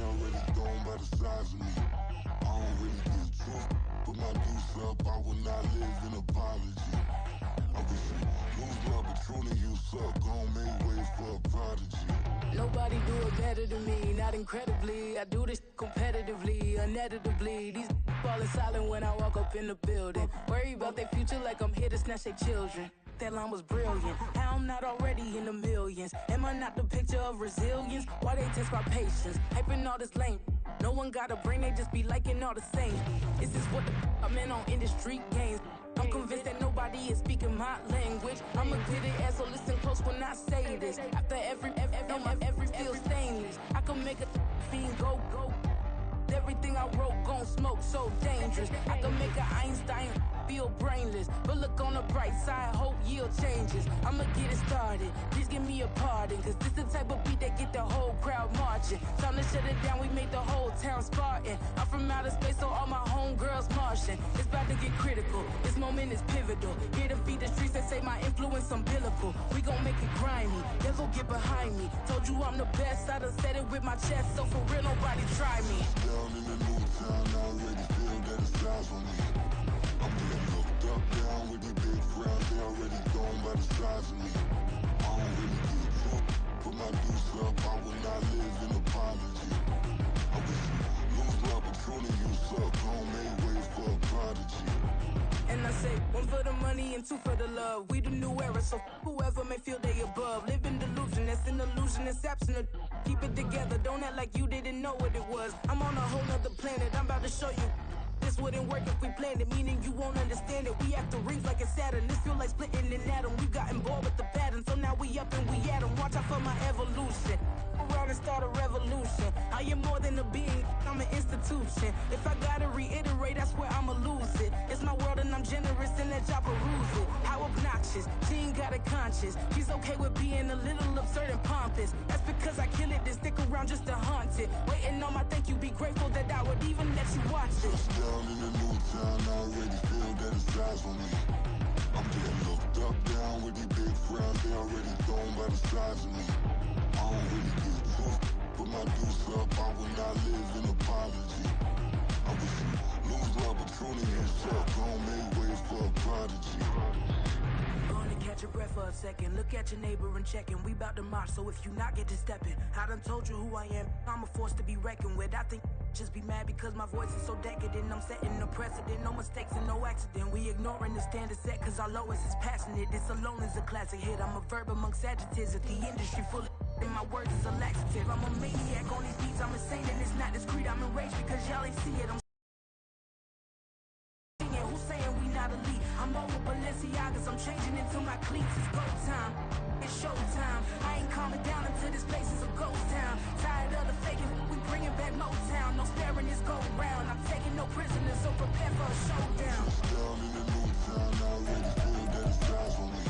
already gone by the size of me. I don't really give truth, but my deuce up, I will not live in apology. I wish you lose love, but truly you suck. Gon' make way for a prodigy. Nobody do it better than me, not incredibly. I do this competitively, uneditably. These falling silent when I walk up in the building. Worry about their future like I'm here to snatch their children. That line was brilliant. How I'm not already in the millions? Am I not the picture of resilience? Why they test my patience? Hyping all this lame. No one got a brain, they just be liking all the same. This is what the I'm in on industry games. I'm convinced that nobody is speaking my language. I'm a good ass, so listen close when I say this. After every feel stainless. I can make a fiend go. Everything I wrote gon' smoke, so dangerous. I can make an Einstein feel brainless. But look on the bright side, hope yield changes. I'ma get it started, please give me a pardon. Cause this the type of beat that get the whole crowd marching. Time to shut it down, we made the whole town Spartan. I'm from outer space, so all my homegirls Martian. It's about to get critical, this moment is pivotal. Here to feed the streets that say my influence umbilical. We gon' make it grimy, devil get behind me. Told you I'm the best, I done said it with my chest. So for real, nobody try me. Down in the new town, I already feel that it's eyes on me. I'm getting looked up, down with the big crowd, they already gone by the size of me. I don't really give truth, but my deuce up, I will not live in apology. I wish you lose love, but truly you suck. Gon' make way for a prodigy. And I say, one for the money and two for the love. We the new era, so whoever may feel they above. Live in delusion, that's an illusion, it's absent. Keep it together, don't act like you didn't know what it was. I'm on a whole nother planet, I'm about to show you. This wouldn't work if we planned it, meaning you won't understand it. We have to rings like it's Saturn. This feel like splitting an atom. We gotten bored with the pattern, so now we up and we at 'em. Watch out for my evolution. Around and start a revolution. I am more than a being, I'm an institution. If I gotta reiterate, that's where I'ma lose it. It's my world and I'm generous and let y'all peruse it. How obnoxious, she ain't got a conscience. She's okay with being a little absurd and pompous. That's because I kill it, then stick around just to haunt it. Waiting on my thank you, be grateful that I would even let you watch this. Down in the new town, I already feel that it's eyes on me. I'm getting looked up, down with the big crowd, they already gone by the size of me. I don't really give truth, but my deuce up, I will not live in apology. I wish you lose love, but truly you suck. Gon' make way for a prodigy. Gonna catch your breath for a second. Look at your neighbor and checking. We bout to march, so if you not get to stepping. I done told you who I am. I'm a force to be reckoned with. I think just be mad because my voice is so decadent. I'm setting a precedent, no mistakes and no accident. We ignoring the standard set cause our lowest is passionate. This alone is a classic hit. I'm a verb amongst adjectives. If the industry full of and my words is a laxative. I'm a maniac on these beats. I'm insane and it's not discreet. I'm enraged because y'all ain't see it. I'm singing. Who's saying we not elite? I'm over Balenciagas. I'm changing into my cleats. It's go time. It's showtime. I ain't calming down until this place is a ghost town. Tired of the faking. We bringing back Motown. No sparing this go round. I'm taking no prisoners, so prepare for a showdown. Down in the new town, I already feel that it's eyes on me.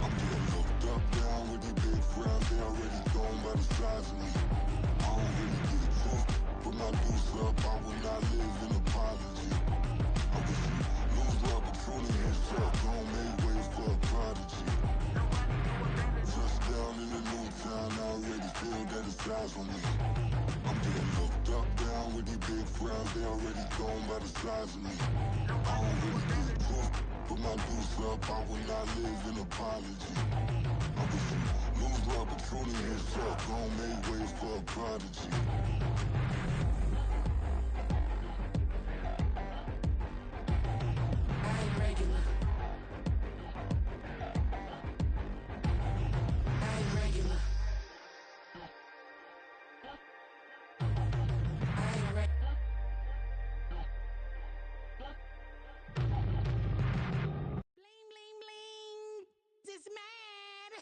I'm getting looked up, down with the big crowd, they already gone by the size of me. I don't really give truth, but my deuce up, I will not live in apology. I wish you lose love, but truly you suck. Gon' make way for a prodigy. Just down in the new town, I already feel that it's eyes on me. I'm getting looked up, down with the big crowd, they already gone by the size of me. I don't really give truth, but my deuce up, I will not live in apology. I wish you lose love, but truly you suck. Gon' make way for a prodigy. I ain't regular. I ain't regular. I ain't regular. Bling, bling, bling. This mad.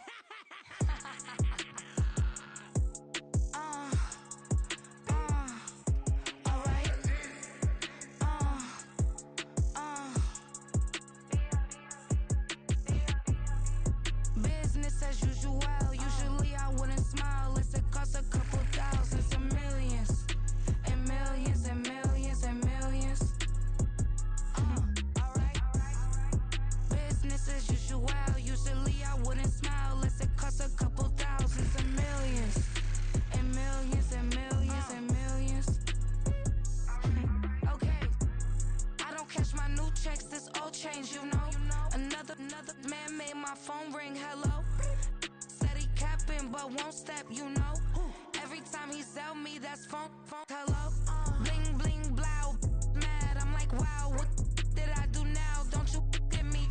phone ring, hello. Said he capping, but won't step, you know. Every time he sell me, that's phone, hello. Bling, bling, blow, mad. I'm like, wow, what did I do now? Don't you get me,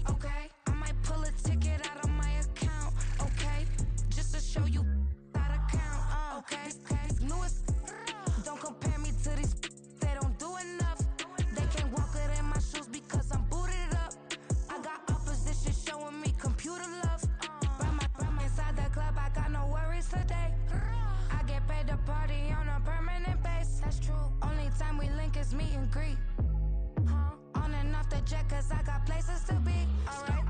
okay? I might pull a ticket out of my account, okay? Just to show you how to count, okay? Newest, don't compare me to these, they don't do enough. They can't walk it in my shoes because I'm booted up. I got opposition showing me computer love. From inside the club, I got no worries today. I get paid to party on a permanent base. That's true. Only time we link is meet and greet. On and off the jet, cause I got places to be. Alright.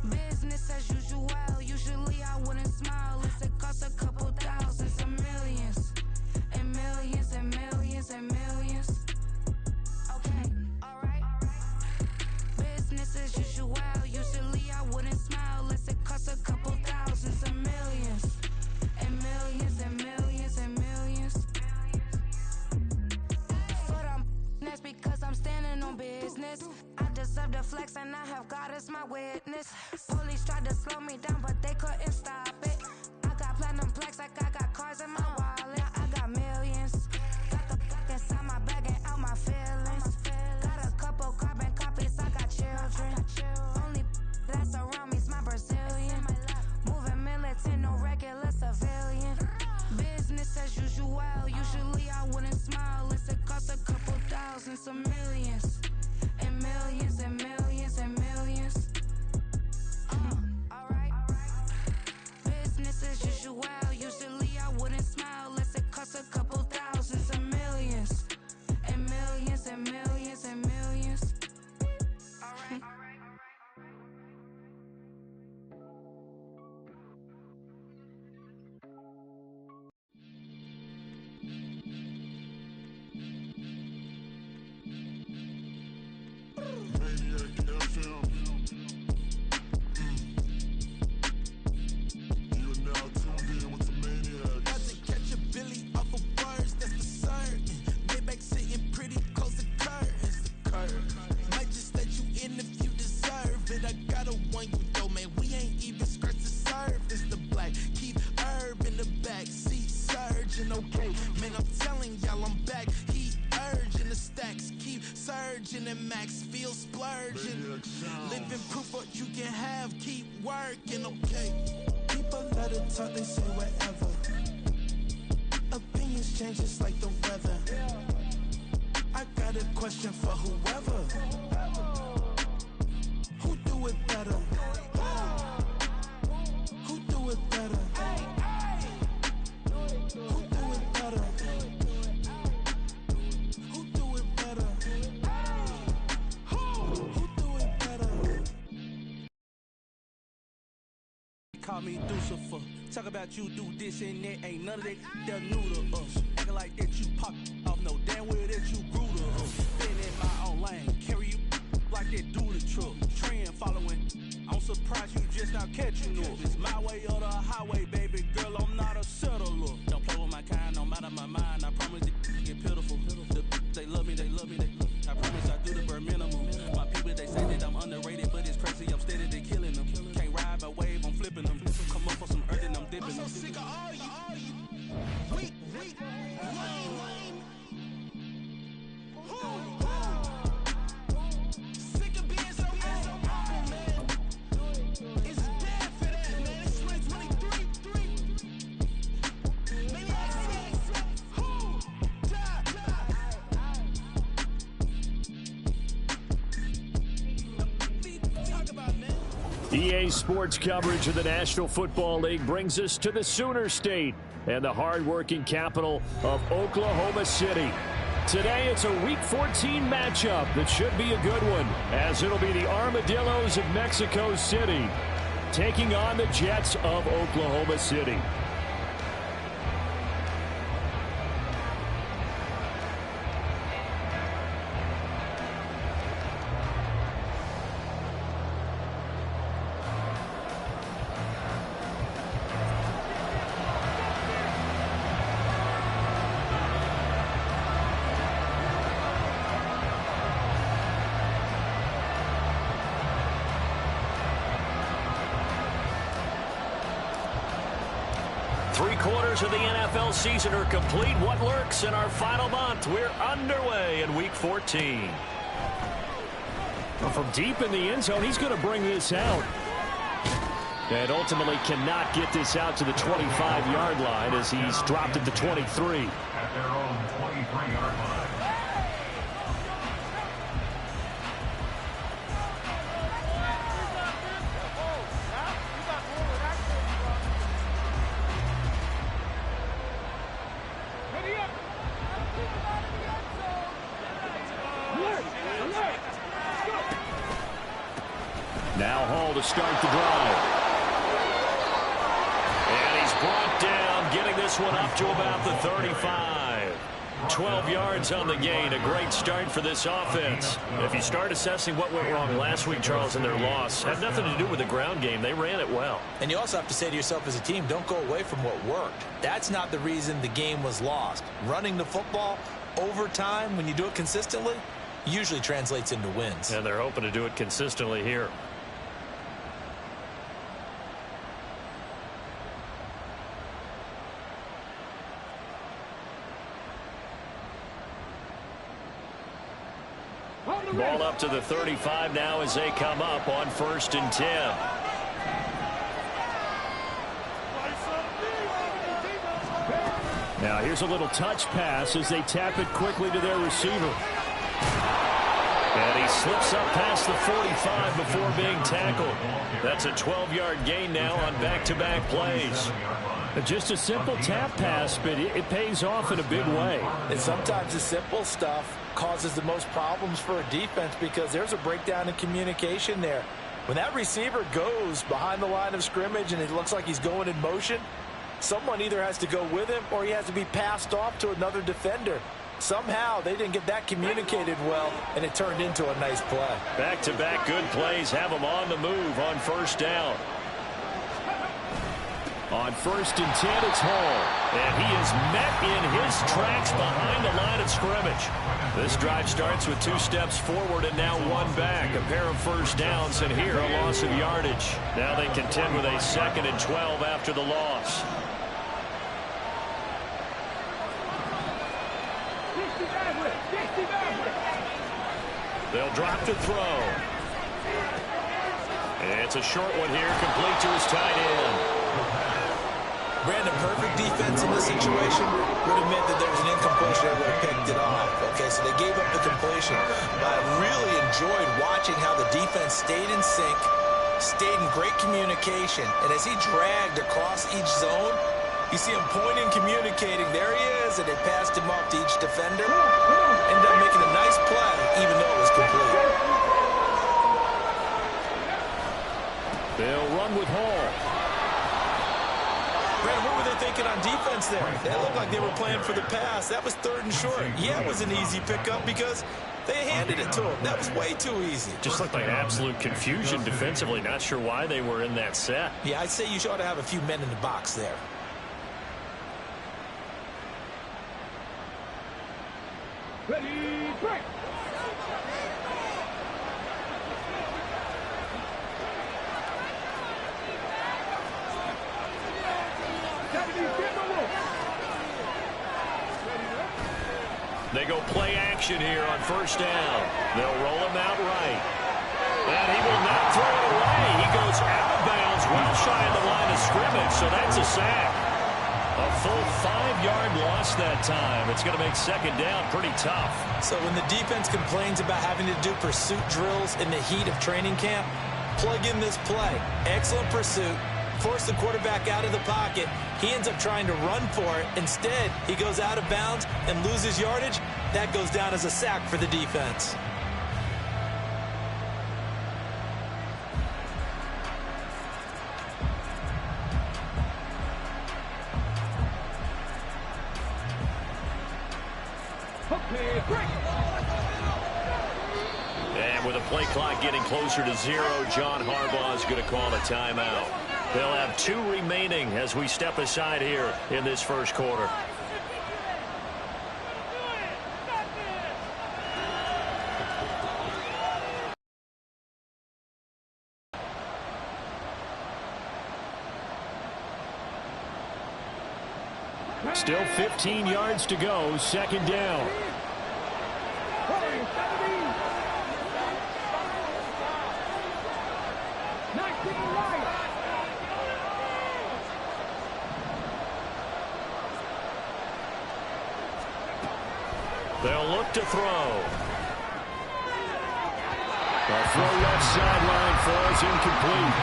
Business as usual. Usually I wouldn't smile if it cost a couple thousands and millions. And millions and millions and millions. Okay, alright. Business as usual. Usually I wouldn't smile unless it cost a couple thousands and millions. And millions and millions and millions. But that's because I'm standing on business. I deserve the flex and I have God as my witness. Police tried to slow me down but they couldn't stop it. I got platinum plaques like I got cars in my wallet. I got millions. Got the fuck inside my bag and out my feelings. Got a couple carbon copies, I got children. Only that's around me's my Brazilian. Moving militant, no regular civilian. Business as usual. Usually I wouldn't smile unless it cost a couple thousands of millions. And millions and millions and millions. Alright. Business as usual. Usually I wouldn't smile unless it cost a couple thousands of millions. And millions and millions and millions. Alright. Maniac FM. You are now tuned in with the Maniacs. About to catch a Billy off of words, that's for certain. Maybach sitting pretty close to curtains, the curve. Might just let you in if you deserve it. I gotta warn you though, man, we ain't even scratched the surface. The black, keep herb in the back seat, surging, okay. Man, I'm telling y'all I'm back. He urging the stacks, keep surging and max feel splurging. Living proof what you can have, keep working, okay. People let it talk, they say whatever. Opinions change just like the weather. I got a question for whoever. Who do it better? Who do it better? Who do it better? Who do it better? Who do it better? Call me Lucifer. Talk about you do this and that. Ain't none of that they're new to us. Acting like that you pop off. No damn well that you grew to us. Been in my own lane. Carry you like that do the truck. Trend following. I'm surprised you just now catching up. It's my way or the highway, baby girl. I'm not a settler. Don't play with my kind, no matter my mind. I promise it get pitiful. They love me, they love me, they love me. I promise I do the bare minimum. My people, they say that I'm underrated, but it's crazy. I'm steady, they killing them. Can't ride my wave, I'm flipping them. Come up for some earth and I'm dipping them. I'm so sick of all you. Weak, lame. Sick of being so humble, man. It's bad for that, man. It's 2023. Maniacs. Who? Talk about, man. EA Sports coverage of the National Football League brings us to the Sooner State and the hard-working capital of Oklahoma City. Today, it's a Week 14 matchup that should be a good one, as it'll be the Armadillos of Mexico City taking on the Jets of Oklahoma City. quarters of the NFL season are complete. What lurks in our final month? We're underway in Week 14. Well, from deep in the end zone, he's going to bring this out. And ultimately cannot get this out to the 25-yard line as he's dropped at the 23. At their own 23-yard line. Now Hall to start the drive. And he's brought down, getting this one up to about the 35. 12 yards on the gain. A great start for this offense. If you start assessing what went wrong last week, Charles, in their loss, had nothing to do with the ground game. They ran it well. And you also have to say to yourself as a team, don't go away from what worked. That's not the reason the game was lost. Running the football over time, when you do it consistently, usually translates into wins. And they're hoping to do it consistently here. Ball up to the 35 now as they come up on 1st and 10. Now here's a little touch pass as they tap it quickly to their receiver. And he slips up past the 45 before being tackled. That's a 12-yard gain now on back-to-back plays. Just a simple tap pass, but it pays off in a big way. And sometimes the simple stuff causes the most problems for a defense because there's a breakdown in communication there. When that receiver goes behind the line of scrimmage and it looks like he's going in motion, someone either has to go with him or he has to be passed off to another defender. Somehow they didn't get that communicated well, and it turned into a nice play. Back-to-back good plays have them on the move on 1st down. On 1st and 10, it's Hall. And he is met in his tracks behind the line of scrimmage. This drive starts with 2 steps forward and now 1 back. A pair of 1st downs, and here a loss of yardage. Now they contend with a 2nd and 12 after the loss. They'll drop to throw. And it's a short one here, complete to his tight end. Brandon, perfect defense in this situation would have meant that there was an incompletion that would have picked it off. Okay, so they gave up the completion. But I really enjoyed watching how the defense stayed in sync, stayed in great communication. And as he dragged across each zone, you see him pointing, communicating. There he is, and they passed him off to each defender. Ended up making a nice play, even though it was complete. They'll run with Hall. Brandon, what were they thinking on defense there? They looked like they were playing for the pass. That was 3rd and short. Yeah, it was an easy pickup because they handed it to him. That was way too easy. Just looked like absolute confusion defensively. Not sure why they were in that set. Yeah, I'd say you ought to have a few men in the box there. Ready, break! They go play action here on 1st down. They'll roll him out right. And he will not throw it away. He goes out of bounds well shy of the line of scrimmage, so that's a sack. A full 5-yard loss that time. It's going to make 2nd down pretty tough. So when the defense complains about having to do pursuit drills in the heat of training camp, plug in this play. Excellent pursuit. Force the quarterback out of the pocket. He ends up trying to run for it. Instead, he goes out of bounds and loses yardage. That goes down as a sack for the defense. And with a play clock getting closer to 0, John Harbaugh is going to call a timeout. They'll have 2 remaining as we step aside here in this 1st quarter. Still 15 yards to go, second down. They'll look to throw. The throw left sideline falls incomplete.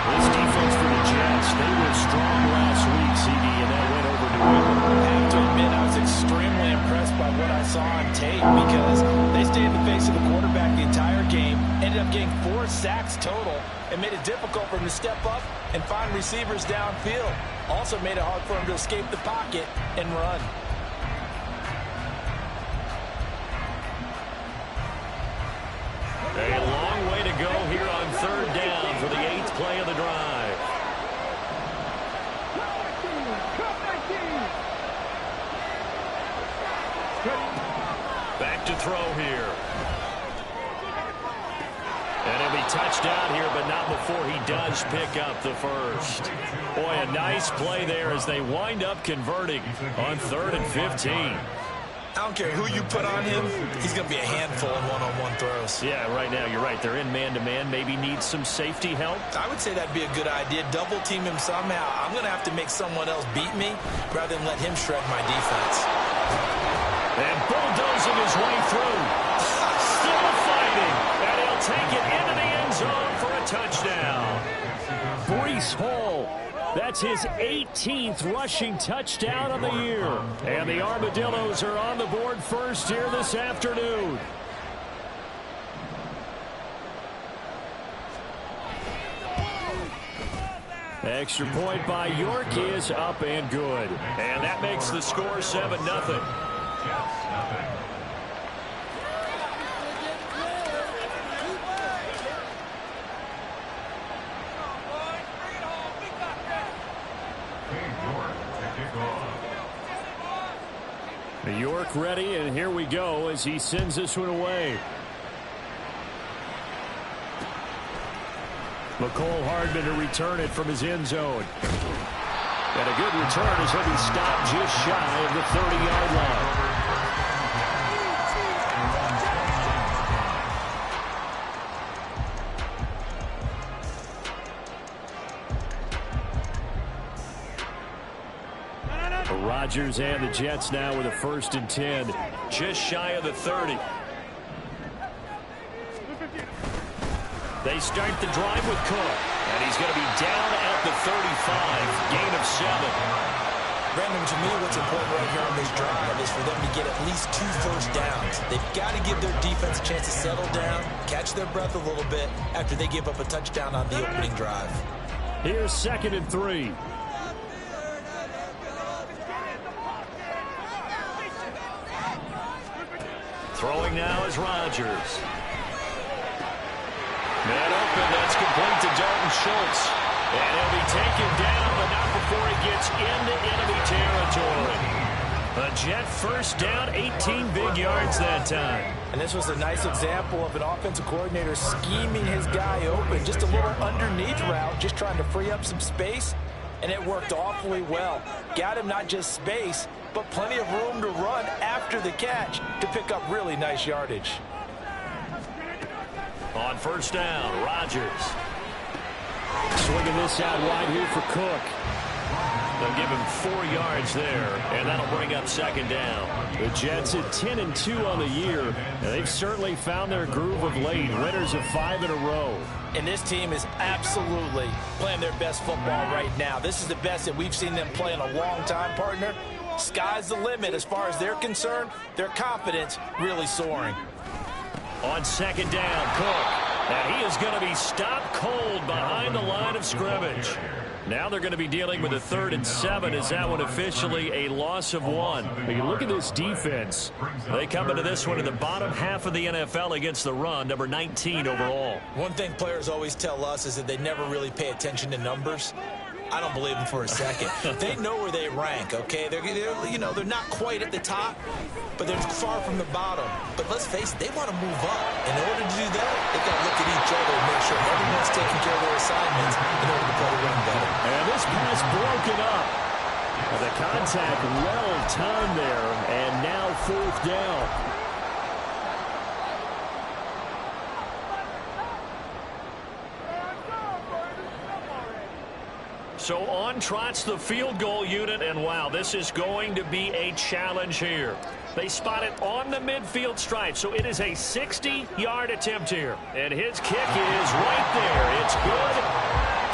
This defense for the Jets, they were strong last week, CD, and that went over New England. I have to admit, I was extremely impressed by what I saw on tape because they stayed in the face of the quarterback the entire game, ended up getting 4 sacks total, and made it difficult for him to step up and find receivers downfield. Also made it hard for him to escape the pocket and run. A long way to go here on third down for the 8th play of the drive. Back to throw here. And he'll be touched out here, but not before he does pick up the first. Boy, a nice play there as they wind up converting on 3rd and 15. I don't care who you put on him, he's going to be a handful in one-on-one throws. Yeah, right now, you're right. They're in man-to-man. Maybe need some safety help. I would say that'd be a good idea. Double team him somehow. I'm going to have to make someone else beat me rather than let him shred my defense. And bulldozing his way through. Still fighting. And he'll take it into the end zone for a touchdown. Breece Hall. That's his 18th rushing touchdown of the year. And the Armadillos are on the board first here this afternoon. Extra point by York is up and good. And that makes the score 7-0. York ready, and here we go as he sends this one away. McCole Hardman to return it from his end zone. And a good return as he'll be stopped just shy of the 30-yard line. Rodgers and the Jets now with a 1st and 10, just shy of the 30. They start the drive with Cook, and he's going to be down at the 35, gain of 7. Brandon, to me, what's important right here on this drive is for them to get at least 2 first downs. They've got to give their defense a chance to settle down, catch their breath a little bit after they give up a touchdown on the opening drive. Here's 2nd and 3. Throwing now is Rodgers. Man open, that's complete to Dalton Schultz. And he'll be taken down, but not before he gets into enemy territory. A Jet first down, 18 big yards that time. And this was a nice example of an offensive coordinator scheming his guy open. Just a little underneath route, just trying to free up some space. And it worked awfully well. Got him not just space, but plenty of room to run after the catch to pick up really nice yardage. On first down, Rodgers. Swinging this out wide here for Cook. They'll give him 4 yards there, and that'll bring up 2nd down. The Jets at 10-2 on the year, and they've certainly found their groove of late. Winners of 5 in a row. And this team is absolutely playing their best football right now. This is the best that we've seen them play in a long time, partner. Sky's the limit as far as they're concerned. Their confidence really soaring. On 2nd down, Cook. And he is going to be stopped cold behind the line of scrimmage. Now they're going to be dealing with a 3rd and 7. Is that one officially a loss of 1? But you look at this defense. They come into this one in the bottom half of the NFL against the run, number 19 overall. One thing players always tell us is that they never really pay attention to numbers. I don't believe them for a second. They know where they rank, okay? They're not quite at the top, but they're far from the bottom. But let's face it, they want to move up. In order to do that, they've got to look at each other and make sure everyone's taking care of their assignments in order to play the run better. And this pass broken up. The contact well timed there, and now 4th down. So on trots the field goal unit, and wow, this is going to be a challenge here. They spot it on the midfield stripe, so it is a 60-yard attempt here. And his kick is right there. It's good.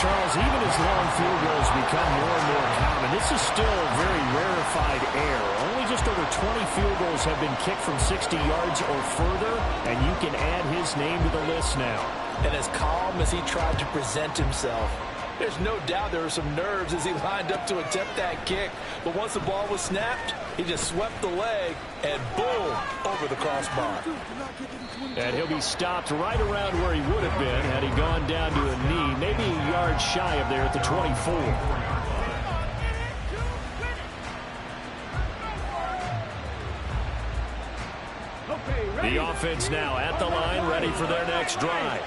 Charles, even as long field goals become more and more common, this is still a very rarefied air. Only just over 20 field goals have been kicked from 60 yards or further, and you can add his name to the list now. And as calm as he tried to present himself, there's no doubt there were some nerves as he lined up to attempt that kick. But once the ball was snapped, he just swept the leg and boom, over the crossbar. And he'll be stopped right around where he would have been had he gone down to a knee, maybe a yard shy of there at the 24. The offense now at the line, ready for their next drive.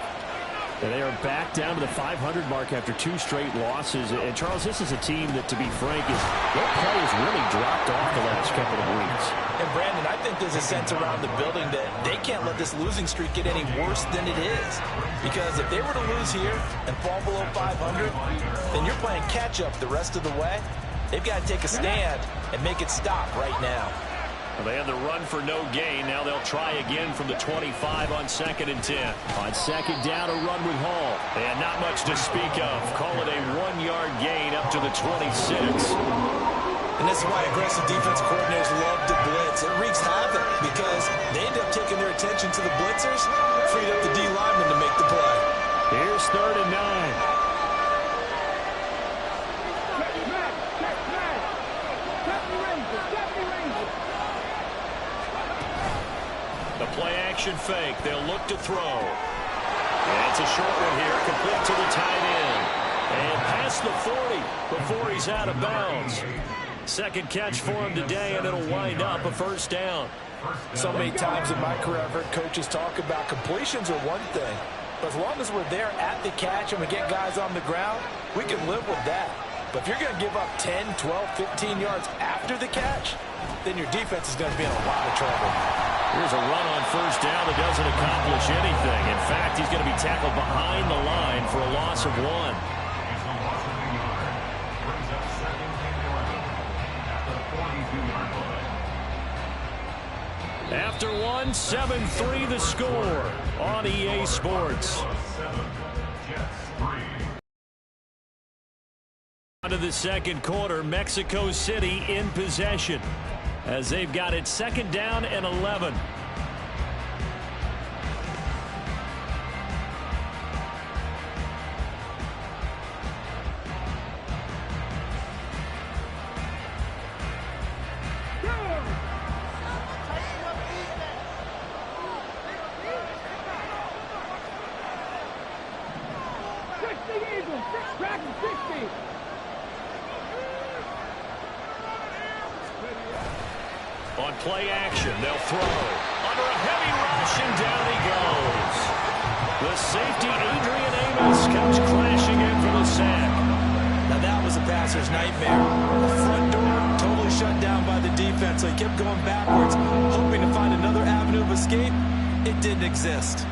And they are back down to the 500 mark after 2 straight losses. And, Charles, this is a team that, to be frank, their play has really dropped off the last couple of weeks. And, Brandon, I think there's a sense around the building that they can't let this losing streak get any worse than it is. Because if they were to lose here and fall below 500, then you're playing catch-up the rest of the way. They've got to take a stand and make it stop right now. Well, they had the run for no gain. Now they'll try again from the 25 on 2nd and 10. On 2nd down, a run with Hall. And not much to speak of. Call it a 1-yard gain up to the 26. And this is why aggressive defense coordinators love to blitz. It wreaks havoc because they end up taking their attention to the blitzers, freed up the D lineman to make the play. Here's 3rd and 9. The play-action fake. They'll look to throw. And it's a short one here, complete to the tight end. And past the 40 before he's out of bounds. 2nd catch for him today, and it'll wind up a 1st down. So many times in my career, I've heard coaches talk about completions are one thing. But as long as we're there at the catch and we get guys on the ground, we can live with that. But if you're going to give up 10, 12, 15 yards after the catch, then your defense is going to be in a lot of trouble. Here's a run on 1st down that doesn't accomplish anything. In fact, he's going to be tackled behind the line for a loss of 1. After 1, 7-3 the score on EA Sports. To the 2nd quarter, Mexico City in possession as they've got it 2nd down and 11. On play action, they'll throw. Under a heavy rush, and down he goes. The safety, Adrian Amos, comes crashing in for the sack. Now that was a passer's nightmare. The front door totally shut down by the defense, so he kept going backwards, hoping to find another avenue of escape. It didn't exist.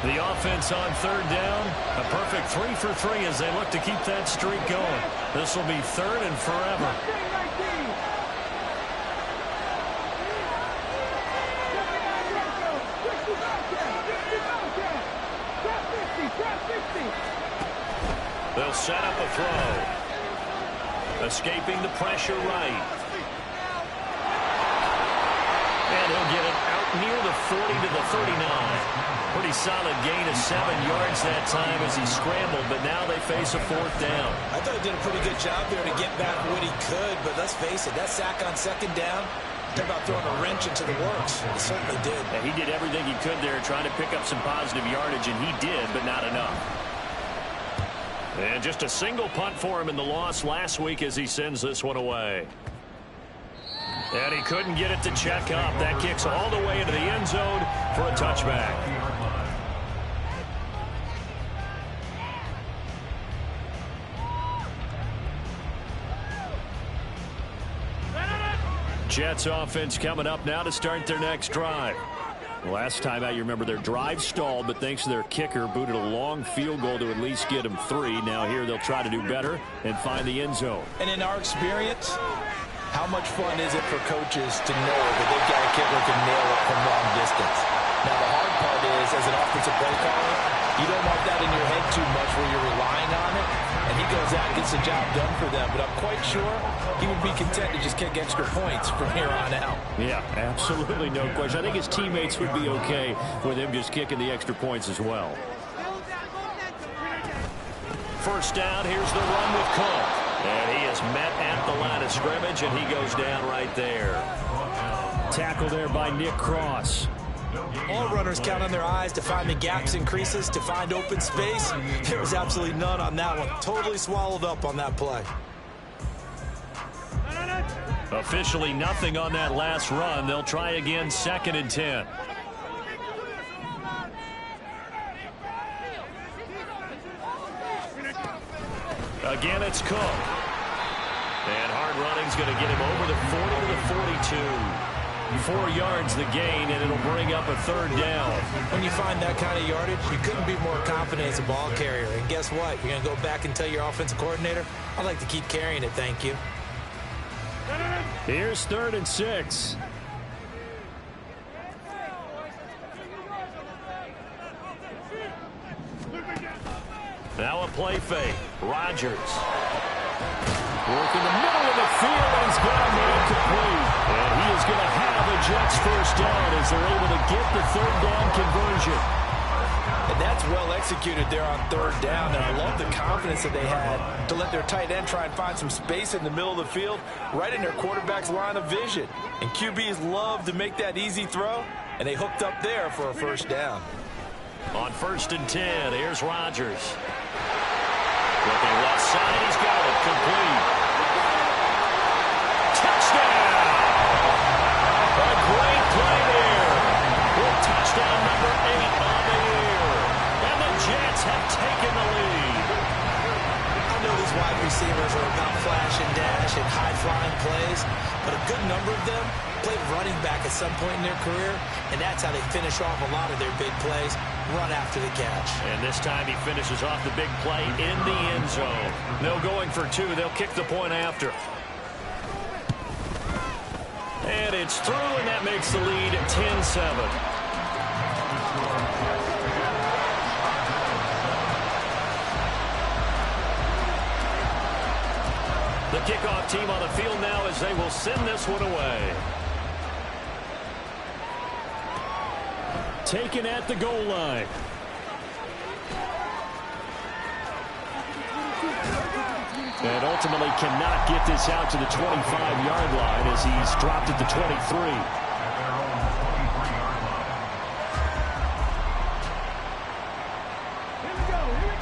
The offense on 3rd down, a perfect 3 for 3 as they look to keep that streak going. This will be 3rd and forever. They'll set up a throw. Escaping the pressure right. And he'll get it out near the 40 to the 39. Pretty solid gain of 7 yards that time as he scrambled, but now they face a 4th down. I thought he did a pretty good job there to get back what he could, but let's face it, that sack on 2nd down, talk about throwing a wrench into the works. He certainly did. Yeah, he did everything he could there trying to pick up some positive yardage, and he did, but not enough. And just a single punt for him in the loss last week as he sends this one away. And he couldn't get it to check up. That kicks all the way into the end zone for a touchback. Jets offense coming up now to start their next drive. Last time out, you remember their drive stalled, but thanks to their kicker, booted a long field goal to at least get them 3. Now here they'll try to do better and find the end zone. And in our experience, how much fun is it for coaches to know that they've got a kicker who can nail it from long distance? Now, the hard part is, as an offensive play caller, you don't want that in your head too much where you're relying on it, and he goes out and gets the job done for them. But I'm quite sure he would be content to just kick extra points from here on out. Yeah, absolutely no question. I think his teammates would be okay with him just kicking the extra points as well. First down, here's the run with Cook. And he is met at the line of scrimmage, and he goes down right there. Tackle there by Nick Cross. All runners count on their eyes to find the gaps and creases, to find open space. There was absolutely none on that one. Totally swallowed up on that play. Officially nothing on that last run. They'll try again, 2nd and 10. Again, it's Cook. And hard running's going to get him over the 40 to the 42. 4 yards the gain, and it'll bring up a 3rd down. When you find that kind of yardage, you couldn't be more confident as a ball carrier. And guess what? You're going to go back and tell your offensive coordinator, I'd like to keep carrying it, thank you. Here's 3rd and 6. Now a play fake. Rodgers. Working the middle of the field, and he's got him incomplete. And he is going to have a Jets first down as they're able to get the 3rd down conversion. And that's well executed there on 3rd down. And I love the confidence that they had to let their tight end try and find some space in the middle of the field, right in their quarterback's line of vision. And QBs love to make that easy throw, and they hooked up there for a first down. On 1st and 10, here's Rodgers. Looking left side, he's got it complete. Touchdown! A great play there. With touchdown number 8 on the year. And the Jets have taken the lead. I know these wide receivers are about flash and dash and high-flying plays, but a good number of them played running back at some point in their career, and that's how they finish off a lot of their big plays, run after the catch. And this time he finishes off the big play in the end zone. No going for 2. They'll kick the point after. And it's through, and that makes the lead 10-7. The kickoff team on the field now as they will send this one away. Taken at the goal line. And ultimately cannot get this out to the 25-yard line as he's dropped at the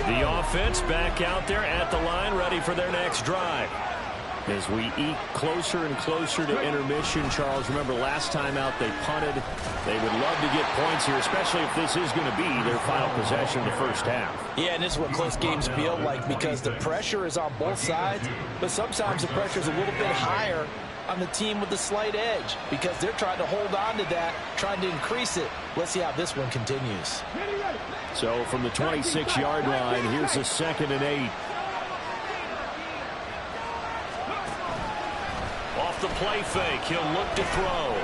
23. The offense back out there at the line, ready for their next drive. As we eke closer and closer to intermission, Charles, remember last time out they punted. They would love to get points here, especially if this is going to be their final possession of the first half. Yeah, and this is what close games feel like because the pressure is on both sides, but sometimes the pressure is a little bit higher on the team with the slight edge because they're trying to hold on to that, trying to increase it. Let's see how this one continues. So from the 26-yard line, here's a 2nd and 8. Off the play fake, he'll look to throw.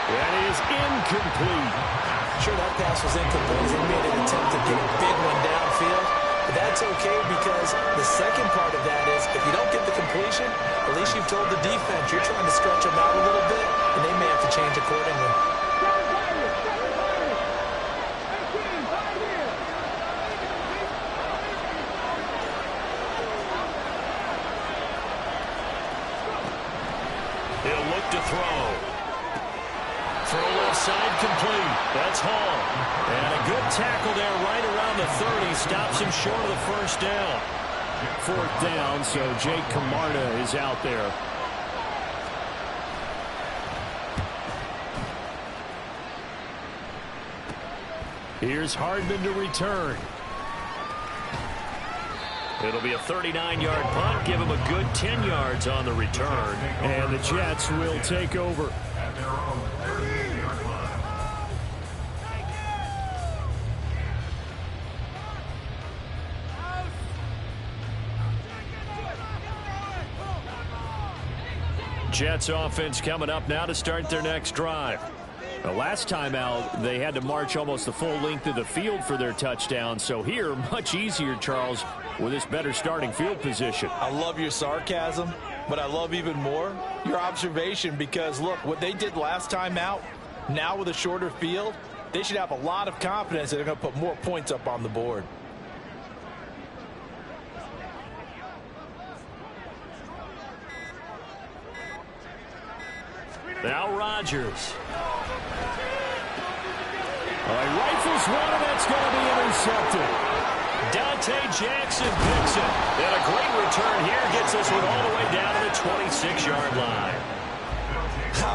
And it is incomplete. Sure, that pass was incomplete. They made an attempt to get a big one downfield. But that's okay because the second part of that is if you don't get the completion, at least you've told the defense you're trying to stretch them out a little bit, and they may have to change accordingly. He'll look to throw. Throw left side complete. That's Hall. And a good tackle there right around the 30. Stops him short of the first down. 4th down, so Jake Camarda is out there. Here's Hardman to return. It'll be a 39-yard punt. Give him a good 10 yards on the return. And the Jets will take over. At their own 38-yard line. Jets offense coming up now to start their next drive. The last time out, they had to march almost the full length of the field for their touchdown. So here, much easier, Charles, with this better starting field position. I love your sarcasm, but I love even more your observation because, look, what they did last time out, now with a shorter field, they should have a lot of confidence that they're going to put more points up on the board. Now Rodgers. He rifles one, and that's going to be intercepted. Dante Jackson picks it. And a great return here gets us all the way down to the 26-yard line.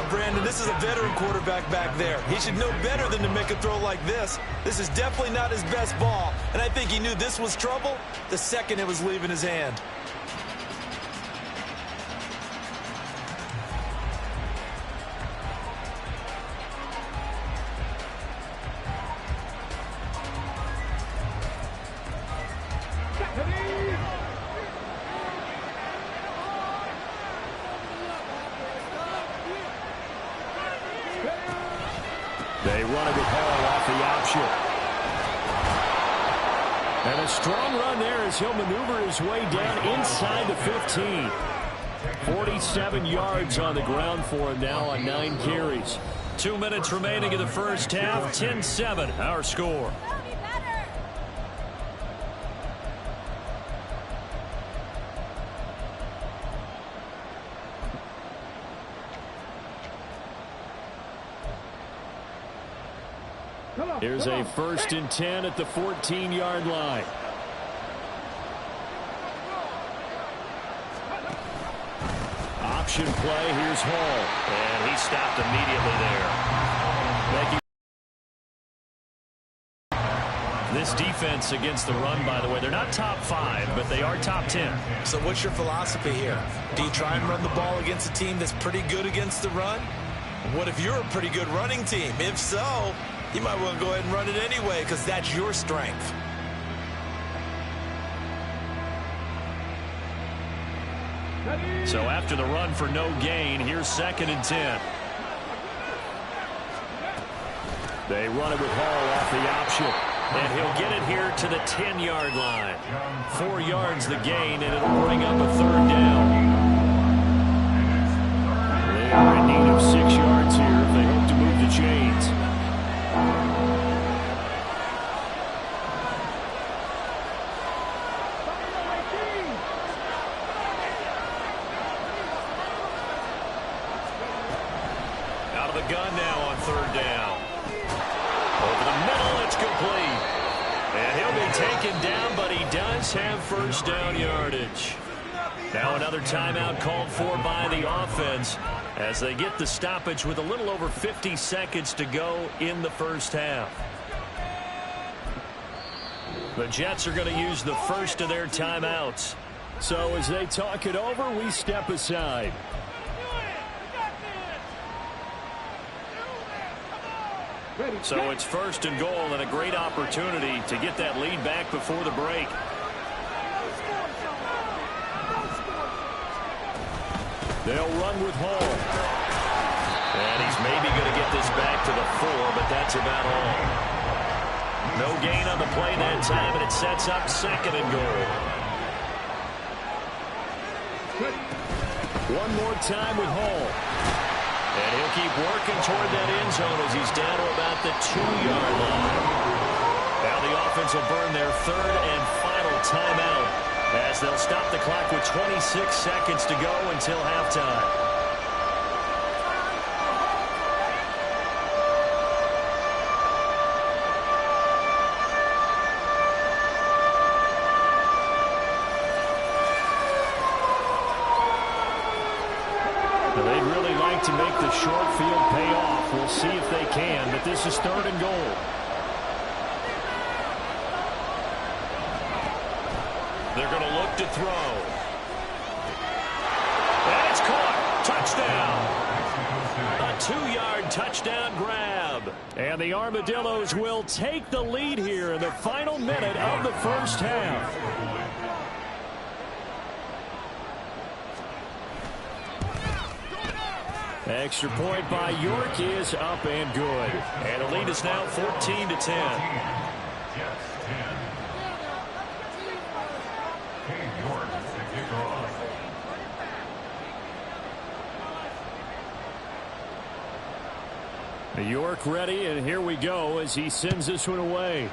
Brandon, this is a veteran quarterback back there. He should know better than to make a throw like this. This is definitely not his best ball, and I think he knew this was trouble the second it was leaving his hand. They run it with Hall off the option. And a strong run there as he'll maneuver his way down inside the 15. 47 yards on the ground for him now on 9 carries. 2 minutes remaining in the first half. 10-7 our score. Here's a 1st and 10 at the 14-yard line. Option play. Here's Hall. And he stopped immediately there. Thank you. This defense against the run, by the way, they're not top 5, but they are top 10. So what's your philosophy here? Do you try and run the ball against a team that's pretty good against the run? What if you're a pretty good running team? If so, you might want to go ahead and run it anyway because that's your strength. So after the run for no gain, here's 2nd and 10. They run it with Hall off the option. And he'll get it here to the 10-yard line. 4 yards the gain, and it'll bring up a 3rd down. They are in need of 6 yards here if they hope to move the chains. Out of the gun now on 3rd down. Over the middle, it's complete. And he'll be taken down, but he does have 1st down yardage. Now another timeout called for by the offense as they get the stoppage with a little over 50 seconds to go in the first half. The Jets are going to use the first of their timeouts. So as they talk it over, we step aside. So it's 1st and goal and a great opportunity to get that lead back before the break. They'll run with Hall. And he's maybe going to get this back to the 4, but that's about all. No gain on the play that time, and it sets up 2nd and goal. One more time with Hall. And he'll keep working toward that end zone as he's down to about the 2-yard line. Now the offense will burn their 3rd and final timeout as they'll stop the clock with 26 seconds to go until halftime. They'd really like to make the short field pay off. We'll see if they can, but this is 3rd and goal. They're going to look to throw. And it's caught. Touchdown. A 2-yard touchdown grab. And the Armadillos will take the lead here in the final minute of the first half. Extra point by York is up and good. And the lead is now 14-10. York ready, and here we go as he sends this one away.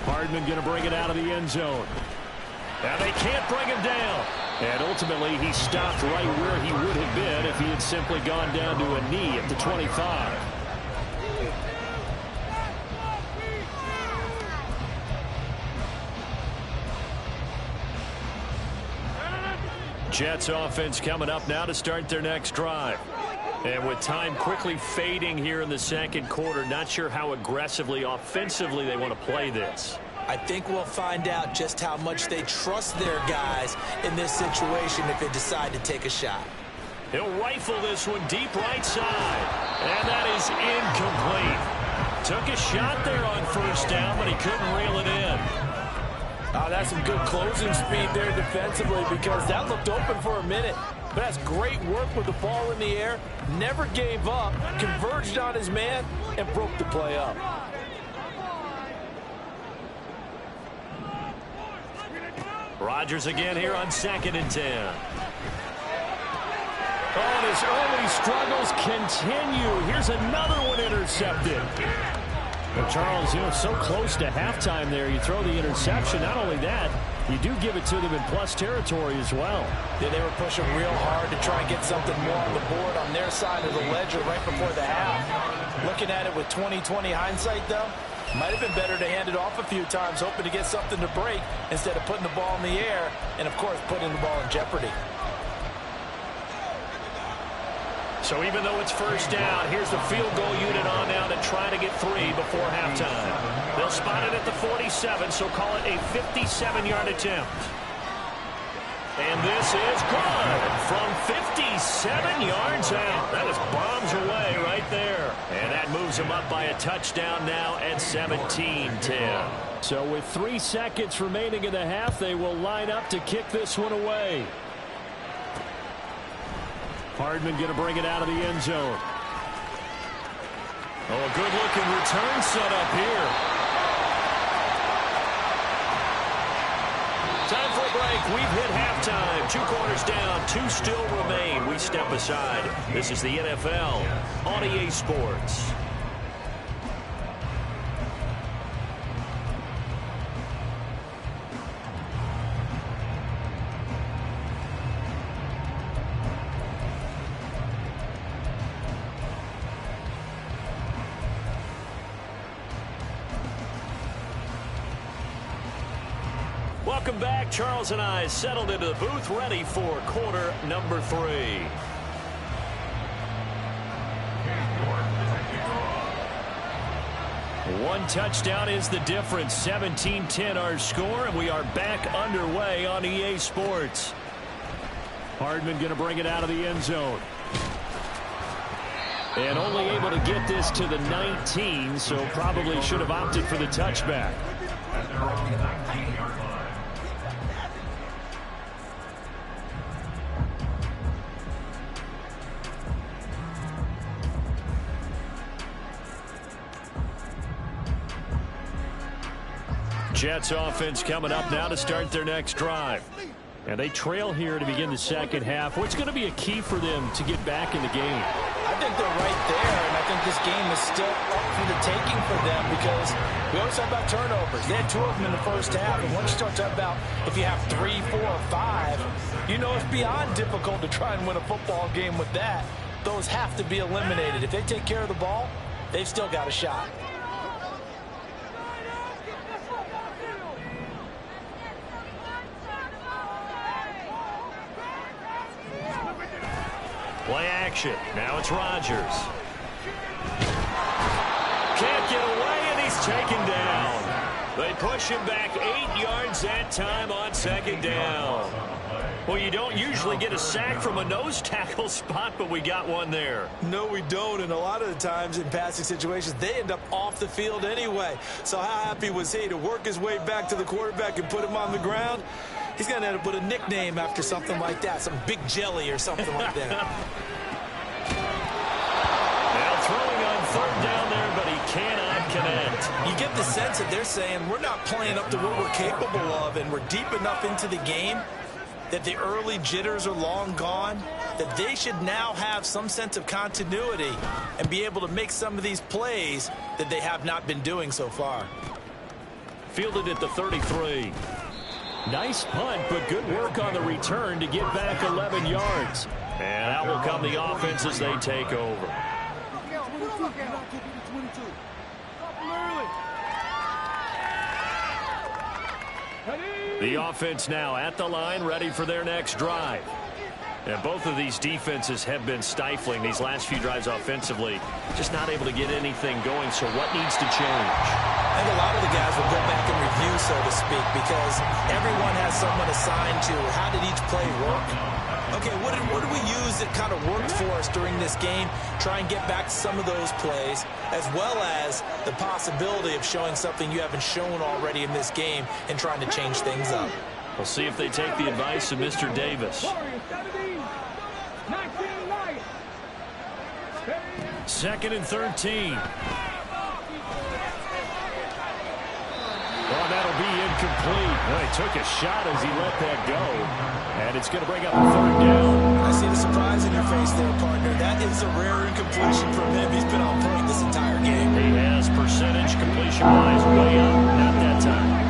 Hardman going to bring it out of the end zone. Now they can't bring him down. And ultimately he stopped right where he would have been if he had simply gone down to a knee at the 25. Jets offense coming up now to start their next drive. And with time quickly fading here in the second quarter, not sure how aggressively, offensively they want to play this. I think we'll find out just how much they trust their guys in this situation if they decide to take a shot. He'll rifle this one deep right side. And that is incomplete. Took a shot there on first down, but he couldn't reel it in. That's some good closing speed there defensively because that looked open for a minute. But that's great work with the ball in the air. Never gave up, converged on his man, and broke the play up. Rodgers again here on 2nd and 10. Oh, and his early struggles continue. Here's another one intercepted. Well, Charles, so close to halftime there. You throw the interception. Not only that, you do give it to them in plus territory as well. Yeah, they were pushing real hard to try and get something more on the board on their side of the ledger right before the half. Looking at it with 20/20 hindsight, though, might have been better to hand it off a few times, hoping to get something to break instead of putting the ball in the air and, of course, putting the ball in jeopardy. So even though it's first down, here's the field goal unit on now to try to get 3 before halftime. They'll spot it at the 47, so call it a 57-yard attempt. And this is good from 57 yards out. That just bombs away right there. And that moves them up by a touchdown now at 17-10. So with 3 seconds remaining in the half, they will line up to kick this one away. Hardman going to bring it out of the end zone. Oh, a good-looking return set up here. Time for a break. We've hit halftime. 2 quarters down. 2 still remain. We step aside. This is the NFL on EA Sports. Welcome back. Charles and I settled into the booth, ready for quarter number 3. One touchdown is the difference. 17-10 our score, and we are back underway on EA Sports. Hardman going to bring it out of the end zone. And only able to get this to the 19, so probably should have opted for the touchback. Jets offense coming up now to start their next drive. And they trail here to begin the second half. What's going to be a key for them to get back in the game? I think they're right there, and I think this game is still up for the taking for them because we always talk about turnovers. They had 2 of them in the first half, and once you start talking about if you have 3, 4, or 5, you know it's beyond difficult to try and win a football game with that. Those have to be eliminated. If they take care of the ball, they've still got a shot. Play action. Now it's Rodgers. Can't get away, and he's taken down. They push him back 8 yards that time on second down. Well, you don't usually get a sack from a nose tackle spot, but we got one there. No, we don't, and a lot of the times in passing situations, they end up off the field anyway. So how happy was he to work his way back to the quarterback and put him on the ground? He's going to end up with a nickname after something like that, some Big Jelly or something like that. Now throwing on third down there, but he cannot connect. You get the sense that they're saying we're not playing up to what we're capable of, and we're deep enough into the game that the early jitters are long gone, that they should now have some sense of continuity and be able to make some of these plays that they have not been doing so far. Fielded at the 33. Nice punt, but good work on the return to get back 11 yards. And out will come the offense as they take over. The offense now at the line, ready for their next drive. And both of these defenses have been stifling these last few drives offensively. Just not able to get anything going, so what needs to change? I think a lot of the guys will go back and review, so to speak, because everyone has someone assigned to how did each play work. Okay, what did we use that kind of worked for us during this game? Try and get back to some of those plays, as well as the possibility of showing something you haven't shown already in this game and trying to change things up. We'll see if they take the advice of Mr. Davis. Second and 13. Well, that'll be incomplete. Well, he took a shot as he let that go. And it's going to bring up a third down. I see the surprise in your face there, partner. That is a rare incompletion from him. He's been on point this entire game. He has percentage completion-wise way up. Not that time.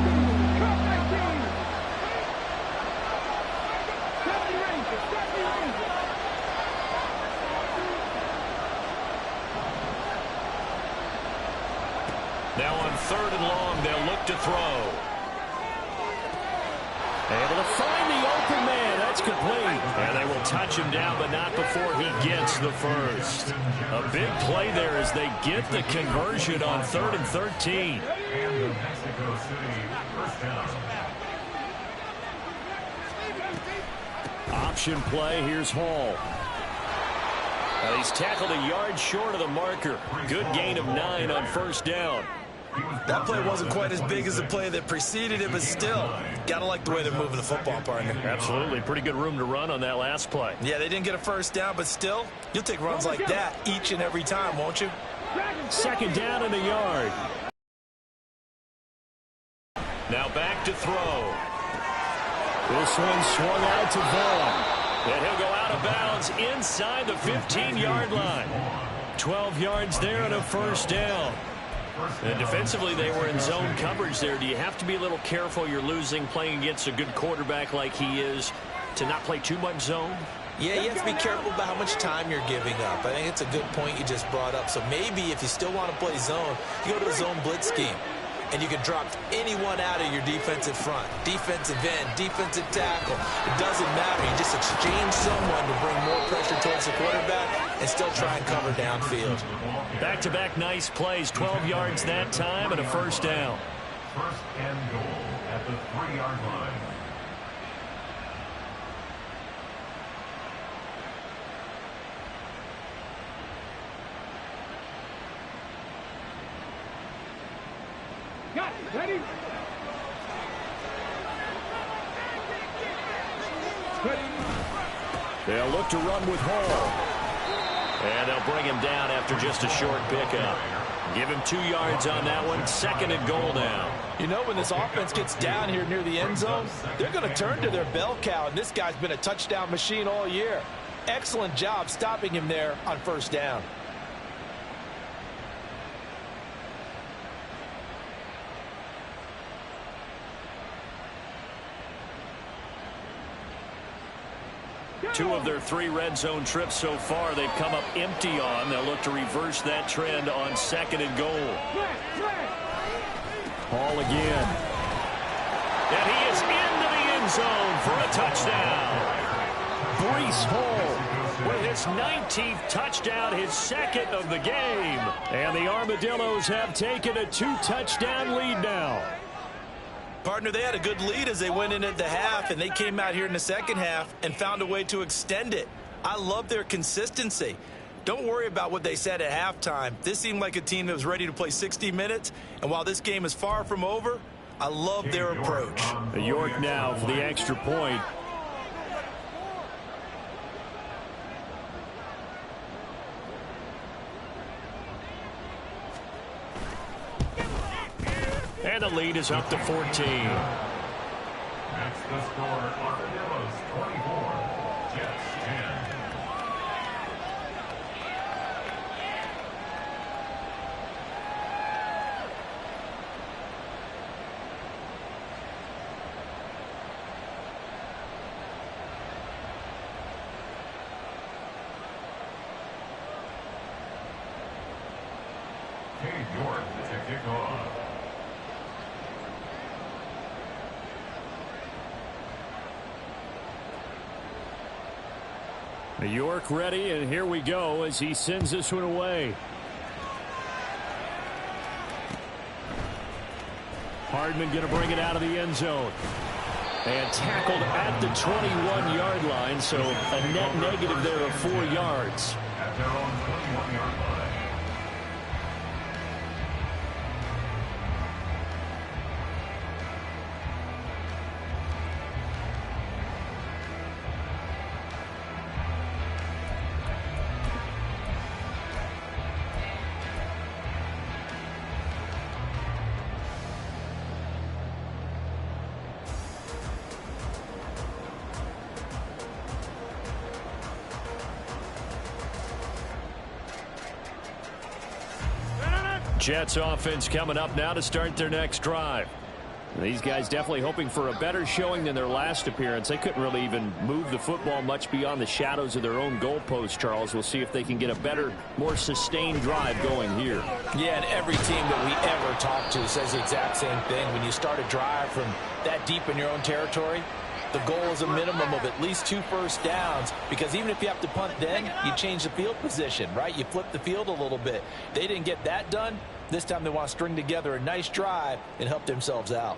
Now on third and long, they'll look to throw. Able to find the open man. That's complete. And they will touch him down, but not before he gets the first. A big play there as they get the conversion on third and 13. And the Mexico City first down. Option play. Here's Hall. He's tackled a yard short of the marker. Good gain of 9 on first down. That play wasn't quite as big as the play that preceded it, but still, got to like the way they're moving the football, partner. Absolutely. Pretty good room to run on that last play. Yeah, they didn't get a first down, but still, you'll take runs like that each and every time, won't you? Second down in the yard. Now back to throw. This one swung out to Vaughn. And he'll go out of bounds inside the 15-yard line. 12 yards there and a first down. And defensively, they were in zone coverage there. Do you have to be a little careful? You're losing playing against a good quarterback like he is to not play too much zone? Yeah, you have to be careful about how much time you're giving up. I think it's a good point you just brought up. So maybe if you still want to play zone, you go to a zone blitz scheme. And you can drop anyone out of your defensive front. Defensive end, defensive tackle. It doesn't matter. You just exchange someone to bring more pressure towards the quarterback and still try and cover downfield. Back-to-back nice plays. 12 yards that time and a first down. First and goal at the 3-yard line. Ready? They'll look to run with Hall. And they'll bring him down after just a short pickup. Give him 2 yards on that one. Second and goal now. You know, when this offense gets down here near the end zone, they're going to turn to their bell cow, and this guy's been a touchdown machine all year. Excellent job stopping him there on first down. Two of their 3 red zone trips so far they've come up empty on. They'll look to reverse that trend on second and goal. Hall again. And he is into the end zone for a touchdown. Breece Hall with his 19th touchdown, his second of the game. And the Armadillos have taken a 2-touchdown lead now. Partner, they had a good lead as they went into the half, and they came out here in the second half and found a way to extend it. I love their consistency. Don't worry about what they said at halftime. This seemed like a team that was ready to play 60 minutes, and while this game is far from over, I love their approach. York now for the extra point. And the lead is up to 14. That's the score. Armadillos 24, Jets 10. Cade York to kick off. York ready, and here we go as he sends this one away. Hardman going to bring it out of the end zone. And tackled at the 21-yard line, so a net negative there of 4 yards. At their own 21-yard line. Jets offense coming up now to start their next drive. These guys definitely hoping for a better showing than their last appearance. They couldn't really even move the football much beyond the shadows of their own goalpost, Charles. We'll see if they can get a better, more sustained drive going here. Yeah, and every team that we ever talk to says the exact same thing. When you start a drive from that deep in your own territory, the goal is a minimum of at least 2 first downs, because even if you have to punt then, you change the field position, right? You flip the field a little bit. They didn't get that done. This time they want to string together a nice drive and help themselves out.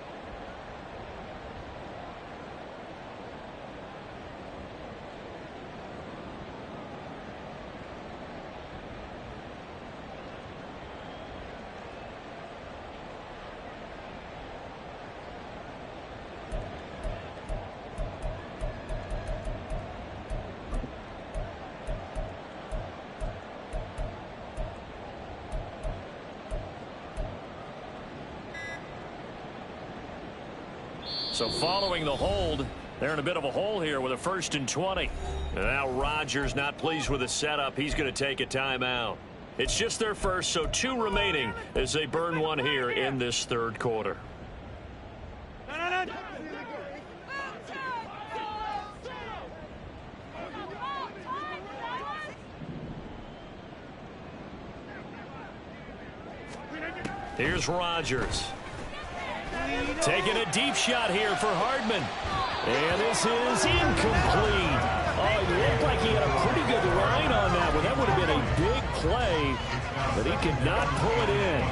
So following the hold, they're in a bit of a hole here with a 1st and 20. And now Rodgers not pleased with the setup. He's going to take a timeout. It's just their first, so 2 remaining as they burn one here in this 3rd quarter. Here's Rodgers. Taking a deep shot here for Hardman. And this is incomplete. Oh, it looked like he had a pretty good line on that one. That would have been a big play, but he could not pull it in.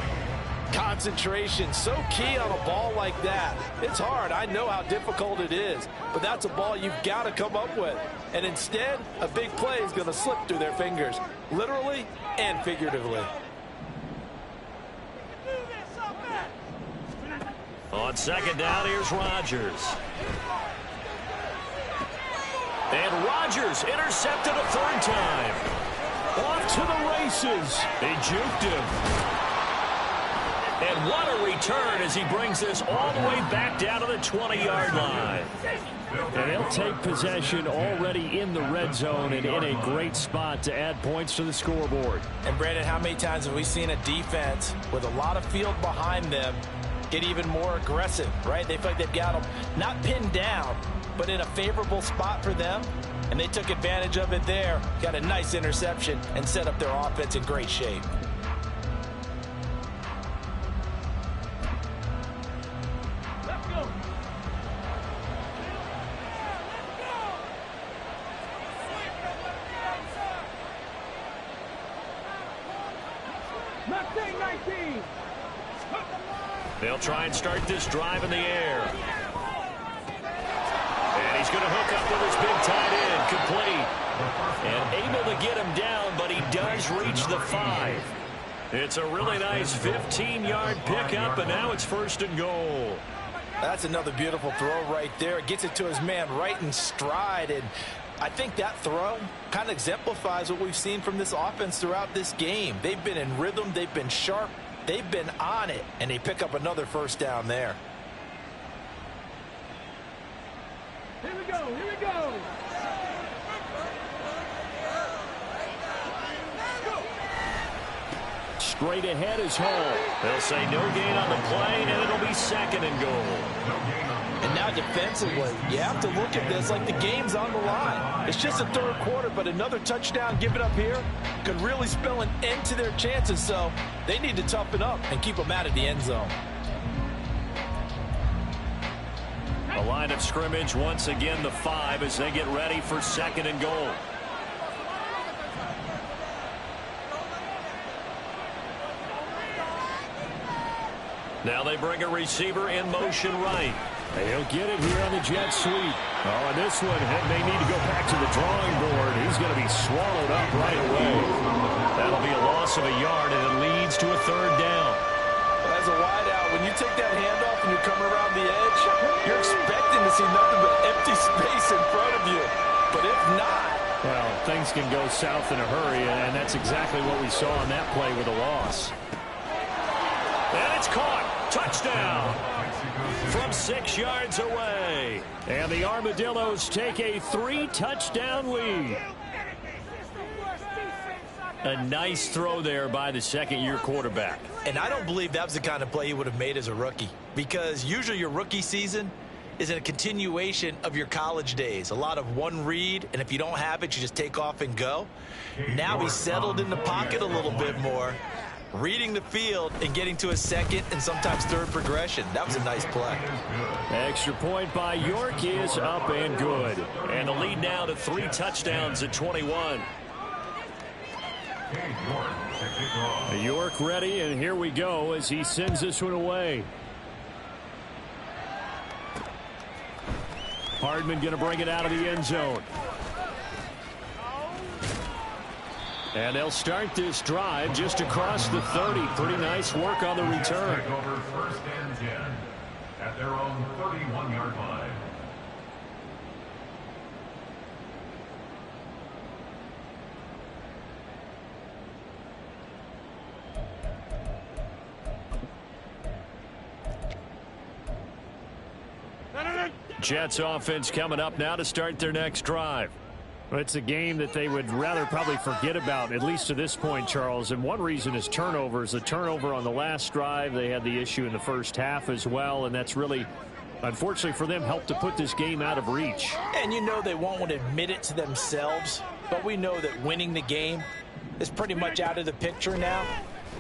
Concentration, so key on a ball like that. It's hard. I know how difficult it is, but that's a ball you've got to come up with. And instead, a big play is going to slip through their fingers, literally and figuratively. On 2nd down, here's Rodgers. And Rodgers intercepted a 3rd time. Off to the races. They juked him. And what a return as he brings this all the way back down to the 20-yard line. And they'll take possession already in the red zone and in a great spot to add points to the scoreboard. And Brandon, how many times have we seen a defense with a lot of field behind them get even more aggressive, right? They feel like they've got them not pinned down, but in a favorable spot for them, and they took advantage of it there, got a nice interception, and set up their offense in great shape. Let's go. Let's go. 19. They'll try and start this drive in the air. And he's going to hook up with his big tight end, complete. And able to get him down, but he does reach the 5. It's a really nice 15-yard pickup, and now it's 1st and goal. That's another beautiful throw right there. Gets it to his man right in stride, and I think that throw kind of exemplifies what we've seen from this offense throughout this game. They've been in rhythm, they've been sharp, they've been on it, and they pick up another 1st down there. Here we go, here we go. Straight ahead is Hall. They'll say no gain on the play, and it'll be 2nd and goal. And now defensively, you have to look at this like the game's on the line. It's just a 3rd quarter, but another touchdown given up here could really spell an end to their chances, so they need to toughen up and keep them out of the end zone. A line of scrimmage, once again the 5 as they get ready for 2nd and goal. Now they bring a receiver in motion right. He'll get it here on the jet sweep. Oh, and this one may need to go back to the drawing board. He's going to be swallowed up right away. That'll be a loss of a yard, and it leads to a 3rd down. As a wideout, when you take that handoff and you're coming around the edge, you're expecting to see nothing but empty space in front of you. But if not... Well, things can go south in a hurry, and that's exactly what we saw on that play with a loss. And it's caught. Touchdown. From 6 yards away. And the Armadillos take a 3-touchdown lead. A nice throw there by the 2nd-year quarterback. And I don't believe that was the kind of play he would have made as a rookie, because usually your rookie season is a continuation of your college days. A lot of one read, and if you don't have it, you just take off and go. Now he's settled in the pocket a little bit more, reading the field and getting to a 2nd and sometimes 3rd progression. That was a nice play. Extra point by York is up and good. And the lead now to 3 touchdowns at 21. York ready, and here we go as he sends this one away. Hardman going to bring it out of the end zone. And they'll start this drive just across the 30. Pretty nice work on the return. Over 1st and 10 at their own 31-yard line. Jets offense coming up now to start their next drive. Well, it's a game that they would rather probably forget about, at least to this point, Charles. And one reason is turnovers. The turnover on the last drive, they had the issue in the 1st half as well. And that's really, unfortunately for them, helped to put this game out of reach. And you know they won't admit it to themselves, but we know that winning the game is pretty much out of the picture now.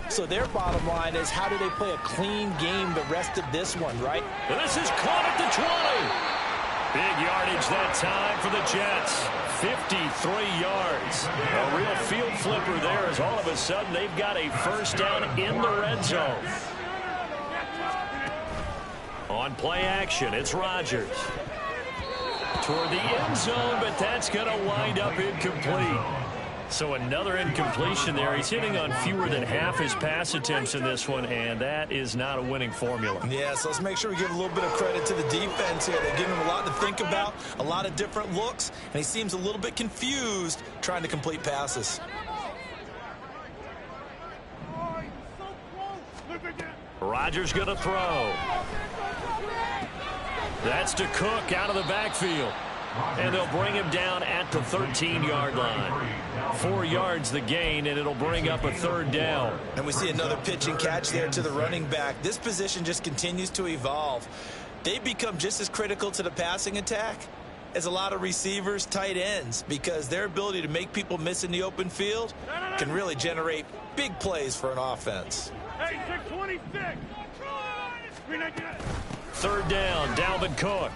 So their bottom line is, how do they play a clean game the rest of this one, right? This is caught at the 20. Big yardage that time for the Jets. 53 yards. A real field flipper there, as all of a sudden they've got a 1st down in the red zone. On play action, it's Rodgers. Toward the end zone, but that's going to wind up incomplete. So another incompletion there. He's hitting on fewer than half his pass attempts in this one, and that is not a winning formula. Yeah, so let's make sure we give a little bit of credit to the defense here. They're giving him a lot to think about, a lot of different looks, and he seems a little bit confused trying to complete passes. Rodgers going to throw. That's to Cook out of the backfield. And they'll bring him down at the 13-yard line. 4 yards the gain, and it'll bring up a 3rd down. And we see another pitch and catch there to the running back. This position just continues to evolve. They become just as critical to the passing attack as a lot of receivers, tight ends, because their ability to make people miss in the open field can really generate big plays for an offense. Hey, 626. 3rd down, Dalvin Cook.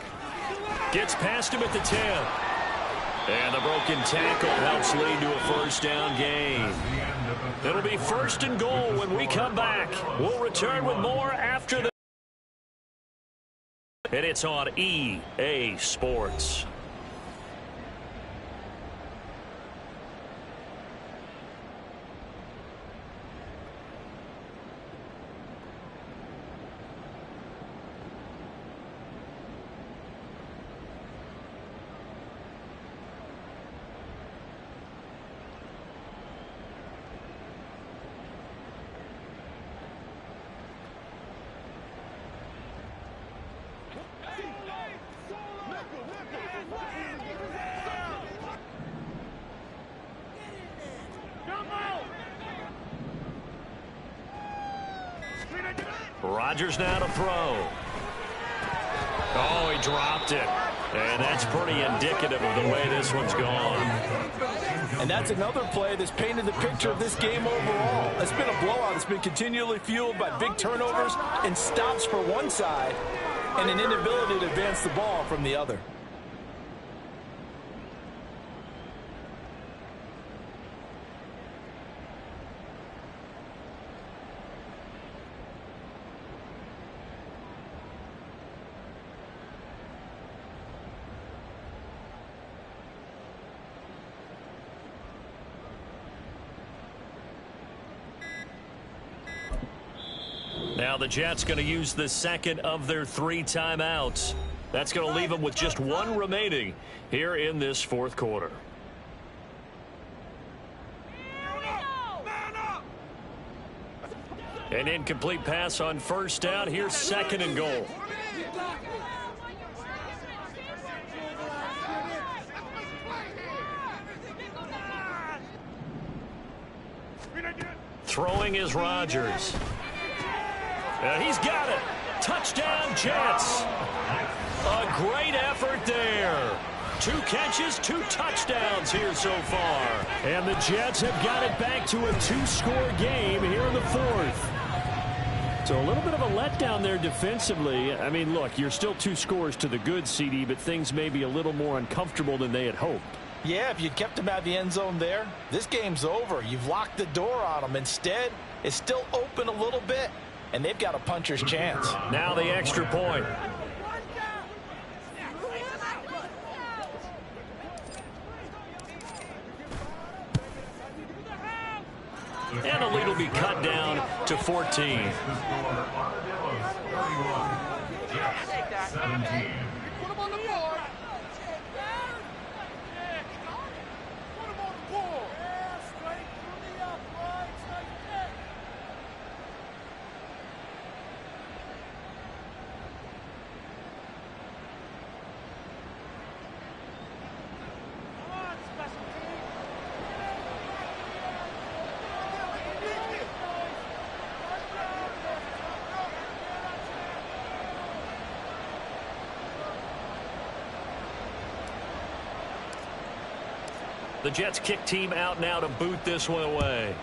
Gets past him at the 10. And the broken tackle helps lead to a 1st down gain. It'll be 1st and goal when we come back. We'll return with more after the and it's on EA Sports. Rodgers now to throw. Oh, he dropped it. And that's pretty indicative of the way this one's gone. And that's another play that's painted the picture of this game overall. It's been a blowout. It's been continually fueled by big turnovers and stops for one side and an inability to advance the ball from the other. Now the Jets going to use the second of their 3 timeouts. That's going to leave them with just 1 remaining here in this fourth quarter. An incomplete pass on first down. Here's 2nd and goal. Throwing is Rodgers. He's got it. Touchdown, Jets. A great effort there. 2 catches, 2 touchdowns here so far. And the Jets have got it back to a 2-score game here in the fourth. So a little bit of a letdown there defensively. I mean, look, you're still 2 scores to the good, CD, but things may be a little more uncomfortable than they had hoped. Yeah, if you'd kept them out of the end zone there, this game's over. You've locked the door on them. Instead, it's still open a little bit, and they've got a puncher's chance. Now the extra point. And the lead will be cut down to 14. 17. The Jets kick team out now to boot this one away.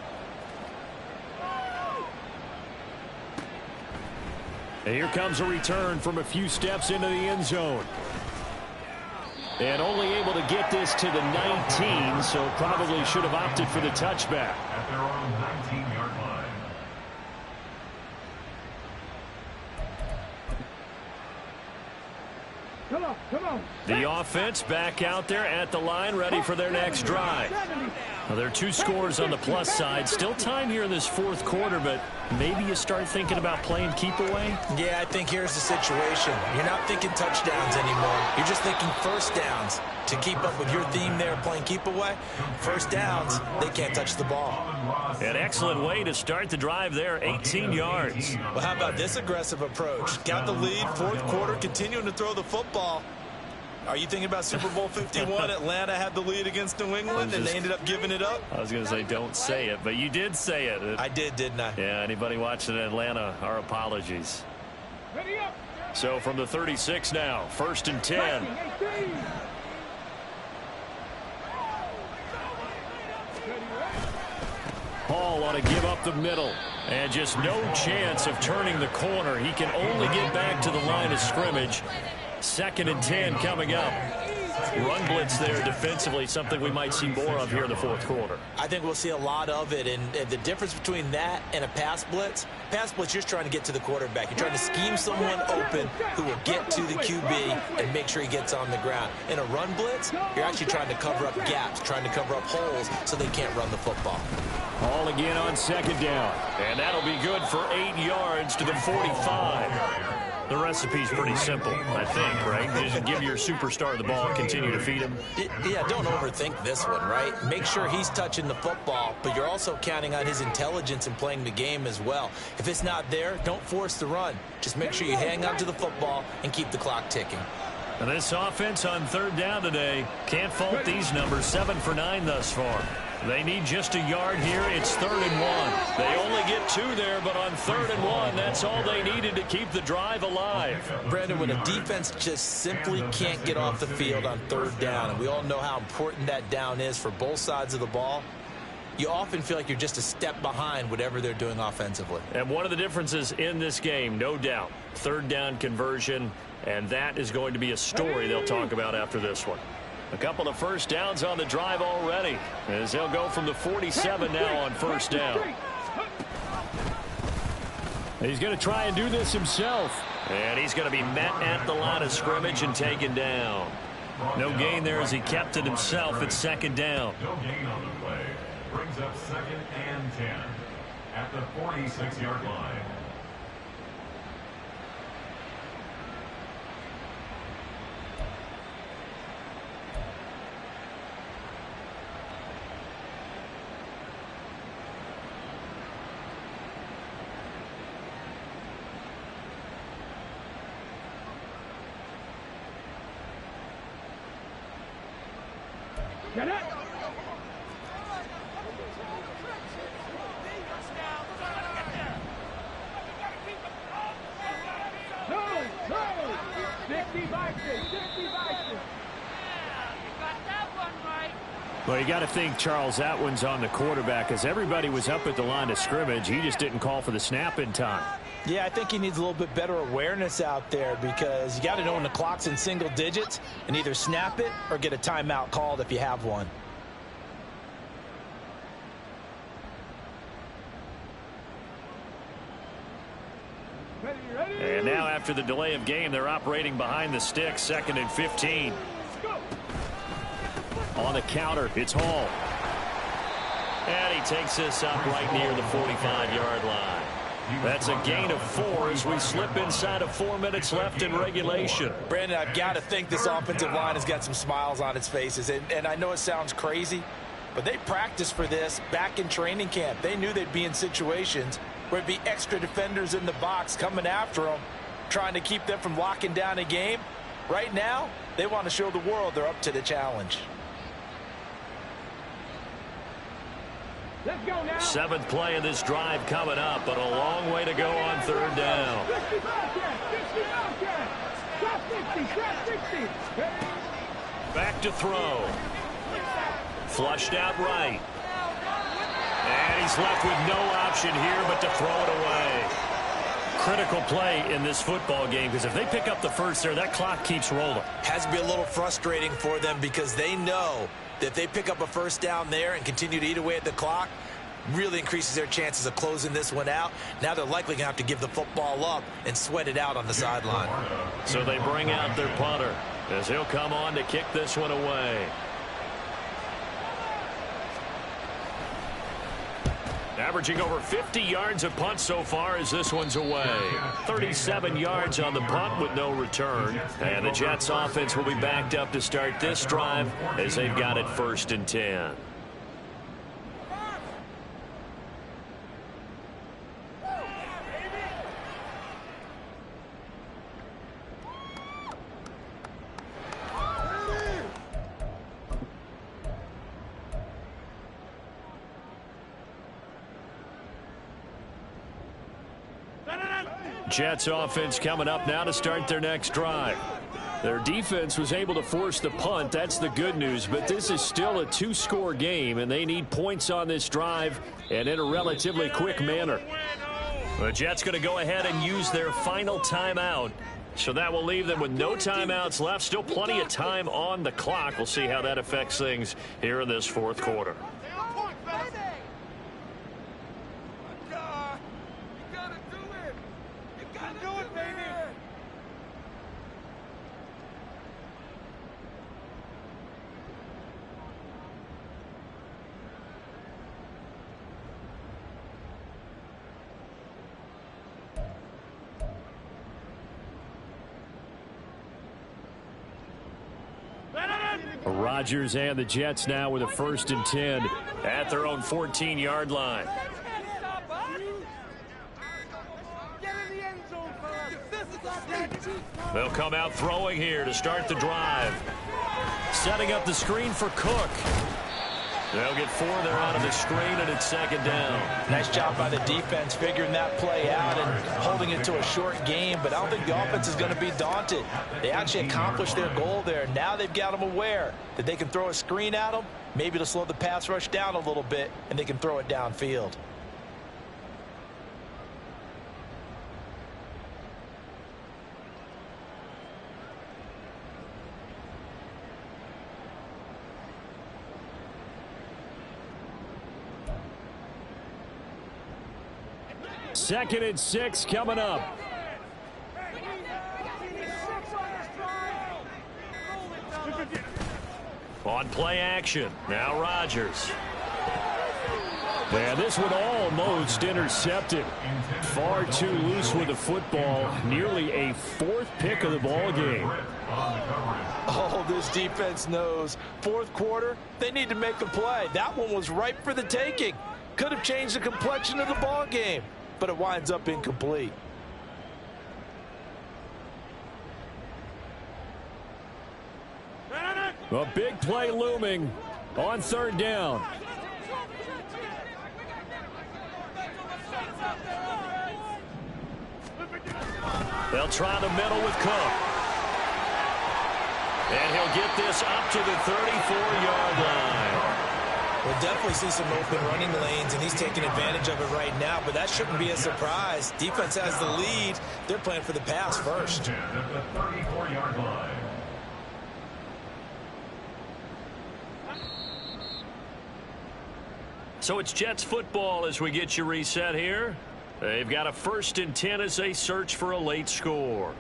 And here comes a return from a few steps into the end zone. And only able to get this to the 19, so probably should have opted for the touchback. At their own 19-yard line. Come on. The offense back out there at the line, ready for their next drive. Well, there are 2 scores on the plus side. Still time here in this fourth quarter, but maybe you start thinking about playing keep away? Yeah, I think here's the situation. You're not thinking touchdowns anymore. You're just thinking first downs. To keep up with your theme there, playing keep away, first downs, they can't touch the ball. An excellent way to start the drive there, 18 yards. Well, how about this aggressive approach? Got the lead, fourth quarter, continuing to throw the football. Are you thinking about Super Bowl 51? Atlanta had the lead against New England, and they ended up giving it up? I was going to say don't say it, but you did say it. I did, didn't I? Yeah, anybody watching Atlanta, our apologies. So from the 36 now, 1st and 10. Paul ought to give up the middle. And just no chance of turning the corner. He can only get back to the line of scrimmage. 2nd and 10 coming up. Run blitz there defensively, something we might see more of here in the fourth quarter. I think we'll see a lot of it, and the difference between that and a pass blitz, you're just trying to get to the quarterback. You're trying to scheme someone open who will get to the QB and make sure he gets on the ground. In a run blitz, you're actually trying to cover up gaps, trying to cover up holes so they can't run the football. All again on second down. And that'll be good for 8 yards to the 45. The recipe's pretty simple, I think, right? Just give your superstar the ball, continue to feed him. Yeah, don't overthink this one, right? Make sure he's touching the football, but you're also counting on his intelligence in playing the game as well. If it's not there, don't force the run. Just make sure you hang on to the football and keep the clock ticking. And this offense on third down today, can't fault these numbers. 7 for 9 thus far. They need just a yard here. It's 3rd and 1. They only get 2 there, but on 3rd and 1, that's all they needed to keep the drive alive. Brandon, when a defense just simply can't get off the field on 3rd down, and we all know how important that down is for both sides of the ball, you often feel like you're just a step behind whatever they're doing offensively. And one of the differences in this game, no doubt, 3rd down conversion, and that is going to be a story they'll talk about after this one. A couple of first downs on the drive already, as they'll go from the 47 now on first down. He's going to try and do this himself. And he's going to be met at the line of scrimmage and taken down. No gain there as he kept it himself at 2nd down. No gain on the play. Brings up 2nd and 10 at the 46-yard line. Get it! No! 60 Vikings! 60 Vikings! Well, you got to think, Charles, that one's on the quarterback, as everybody was up at the line of scrimmage. He just didn't call for the snap in time. Yeah, I think he needs a little bit better awareness out there, because you got to know when the clock's in single digits and either snap it or get a timeout called if you have one. And now after the delay of game, they're operating behind the sticks, 2nd and 15. On the counter, it's Hall. And he takes this up right near the 45-yard line. That's a gain of 4 as we slip inside of 4 minutes left in regulation. Brandon, I've got to think this offensive line has got some smiles on its faces. And I know it sounds crazy, but they practiced for this back in training camp. They knew they'd be in situations where there'd be extra defenders in the box coming after them, trying to keep them from locking down a game. Right now, they want to show the world they're up to the challenge. Let's go now. 7th play of this drive coming up, but a long way to go on 3rd down. 60 Back to throw. Flushed out right. And he's left with no option here but to throw it away. Critical play in this football game, because if they pick up the first there, that clock keeps rolling. Has to be a little frustrating for them, because they know that if they pick up a first down there and continue to eat away at the clock, really increases their chances of closing this one out. Now they're likely going to have to give the football up and sweat it out on the sideline. So they bring out their punter as he'll come on to kick this one away. Averaging over 50 yards a punt so far as this one's away. 37 yards on the punt with no return. And the Jets offense will be backed up to start this drive as they've got it 1st and 10. Jets offense coming up now to start their next drive. Their defense was able to force the punt. That's the good news, but this is still a 2-score game, and they need points on this drive and in a relatively quick manner. The Jets going to go ahead and use their final timeout. So that will leave them with no timeouts left. Still plenty of time on the clock. We'll see how that affects things here in this fourth quarter. Rodgers and the Jets now with a 1st and 10 at their own 14-yard line. They'll come out throwing here to start the drive. Setting up the screen for Cook. They'll get 4 there out of the screen, and it's 2nd down. Nice job by the defense figuring that play out and holding it to a short game, but I don't think the offense is going to be daunted. They actually accomplished their goal there. Now they've got them aware that they can throw a screen at them, maybe to slow the pass rush down a little bit, and they can throw it downfield. Second and 6 coming up. On play action. Now Rodgers. And this one almost intercepted. Far too loose with the football. Nearly a 4th pick of the ball game. Oh, this defense knows. 4th quarter, they need to make a play. That one was ripe for the taking. Could have changed the complexion of the ball game, but it winds up incomplete. A big play looming on 3rd down. They'll try the middle with Cook. And he'll get this up to the 34-yard line. We'll definitely see some open running lanes, and he's taking advantage of it right now, but that shouldn't be a surprise. Defense has the lead. They're playing for the pass first. At the 34-yard line. So it's Jets football as we get you reset here. They've got a 1st and 10 as they search for a late score.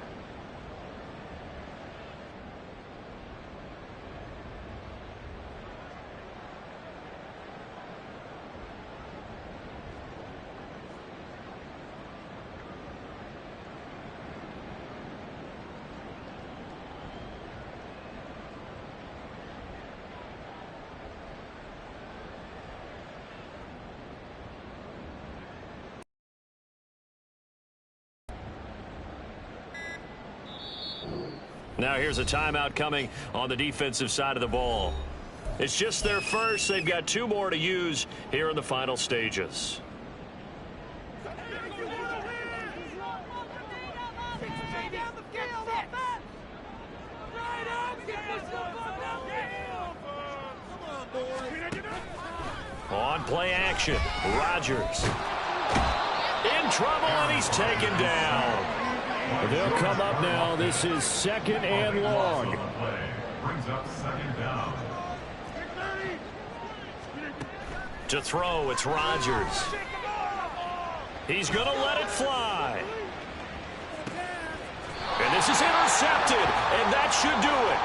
Now here's a timeout coming on the defensive side of the ball. It's just their first. They've got 2 more to use here in the final stages. On play action, Rodgers. In trouble, and he's taken down. They'll come up now. This is 2nd and long. Brings up 2nd down. To throw, it's Rodgers. He's going to let it fly. And this is intercepted, and that should do it.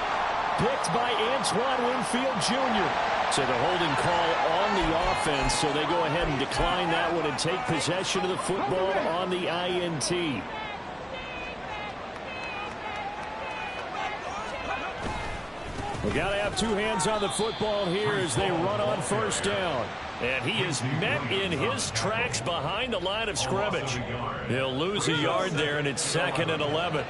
Picked by Antoine Winfield Jr. So the holding call on the offense, so they go ahead and decline that one and take possession of the football on the INT. We've got to have 2 hands on the football here as they run on 1st down. And he is met in his tracks behind the line of scrimmage. He'll lose a yard there, and it's 2nd and 11.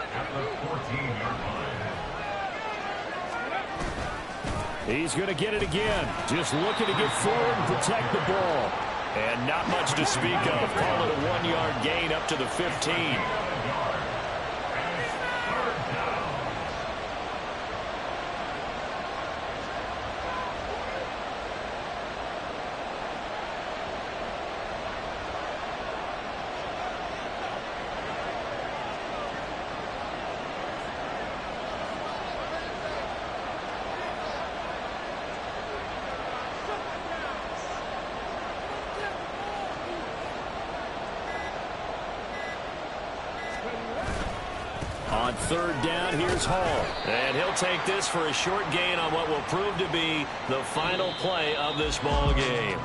He's going to get it again. Just looking to get forward and protect the ball. And not much to speak of. Call it a 1-yard gain up to the 15. third down. Here's Hall. And he'll take this for a short gain on what will prove to be the final play of this ball game.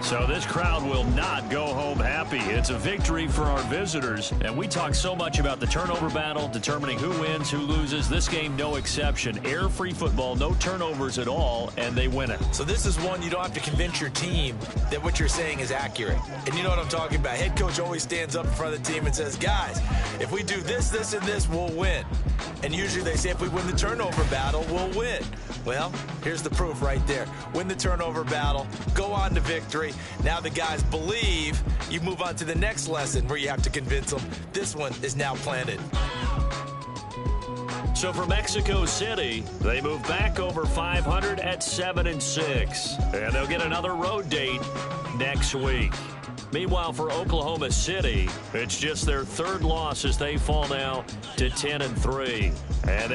So this crowd will not go home happy. It's a victory for our visitors. And we talk so much about the turnover battle, determining who wins, who loses. This game, no exception. Air-free football, no turnovers at all, and they win it. So this is one you don't have to convince your team that what you're saying is accurate. And you know what I'm talking about. Head coach always stands up in front of the team and says, guys, if we do this, this, and this, we'll win. And usually they say if we win the turnover battle, we'll win. Well, here's the proof right there. Win the turnover battle, go on to victory. Now the guys believe. You move on to the next lesson where you have to convince them. This one is now planted. So for Mexico City, they move back over 500 at 7-6. And they'll get another road date next week. Meanwhile, for Oklahoma City, it's just their third loss as they fall now to 10-3. And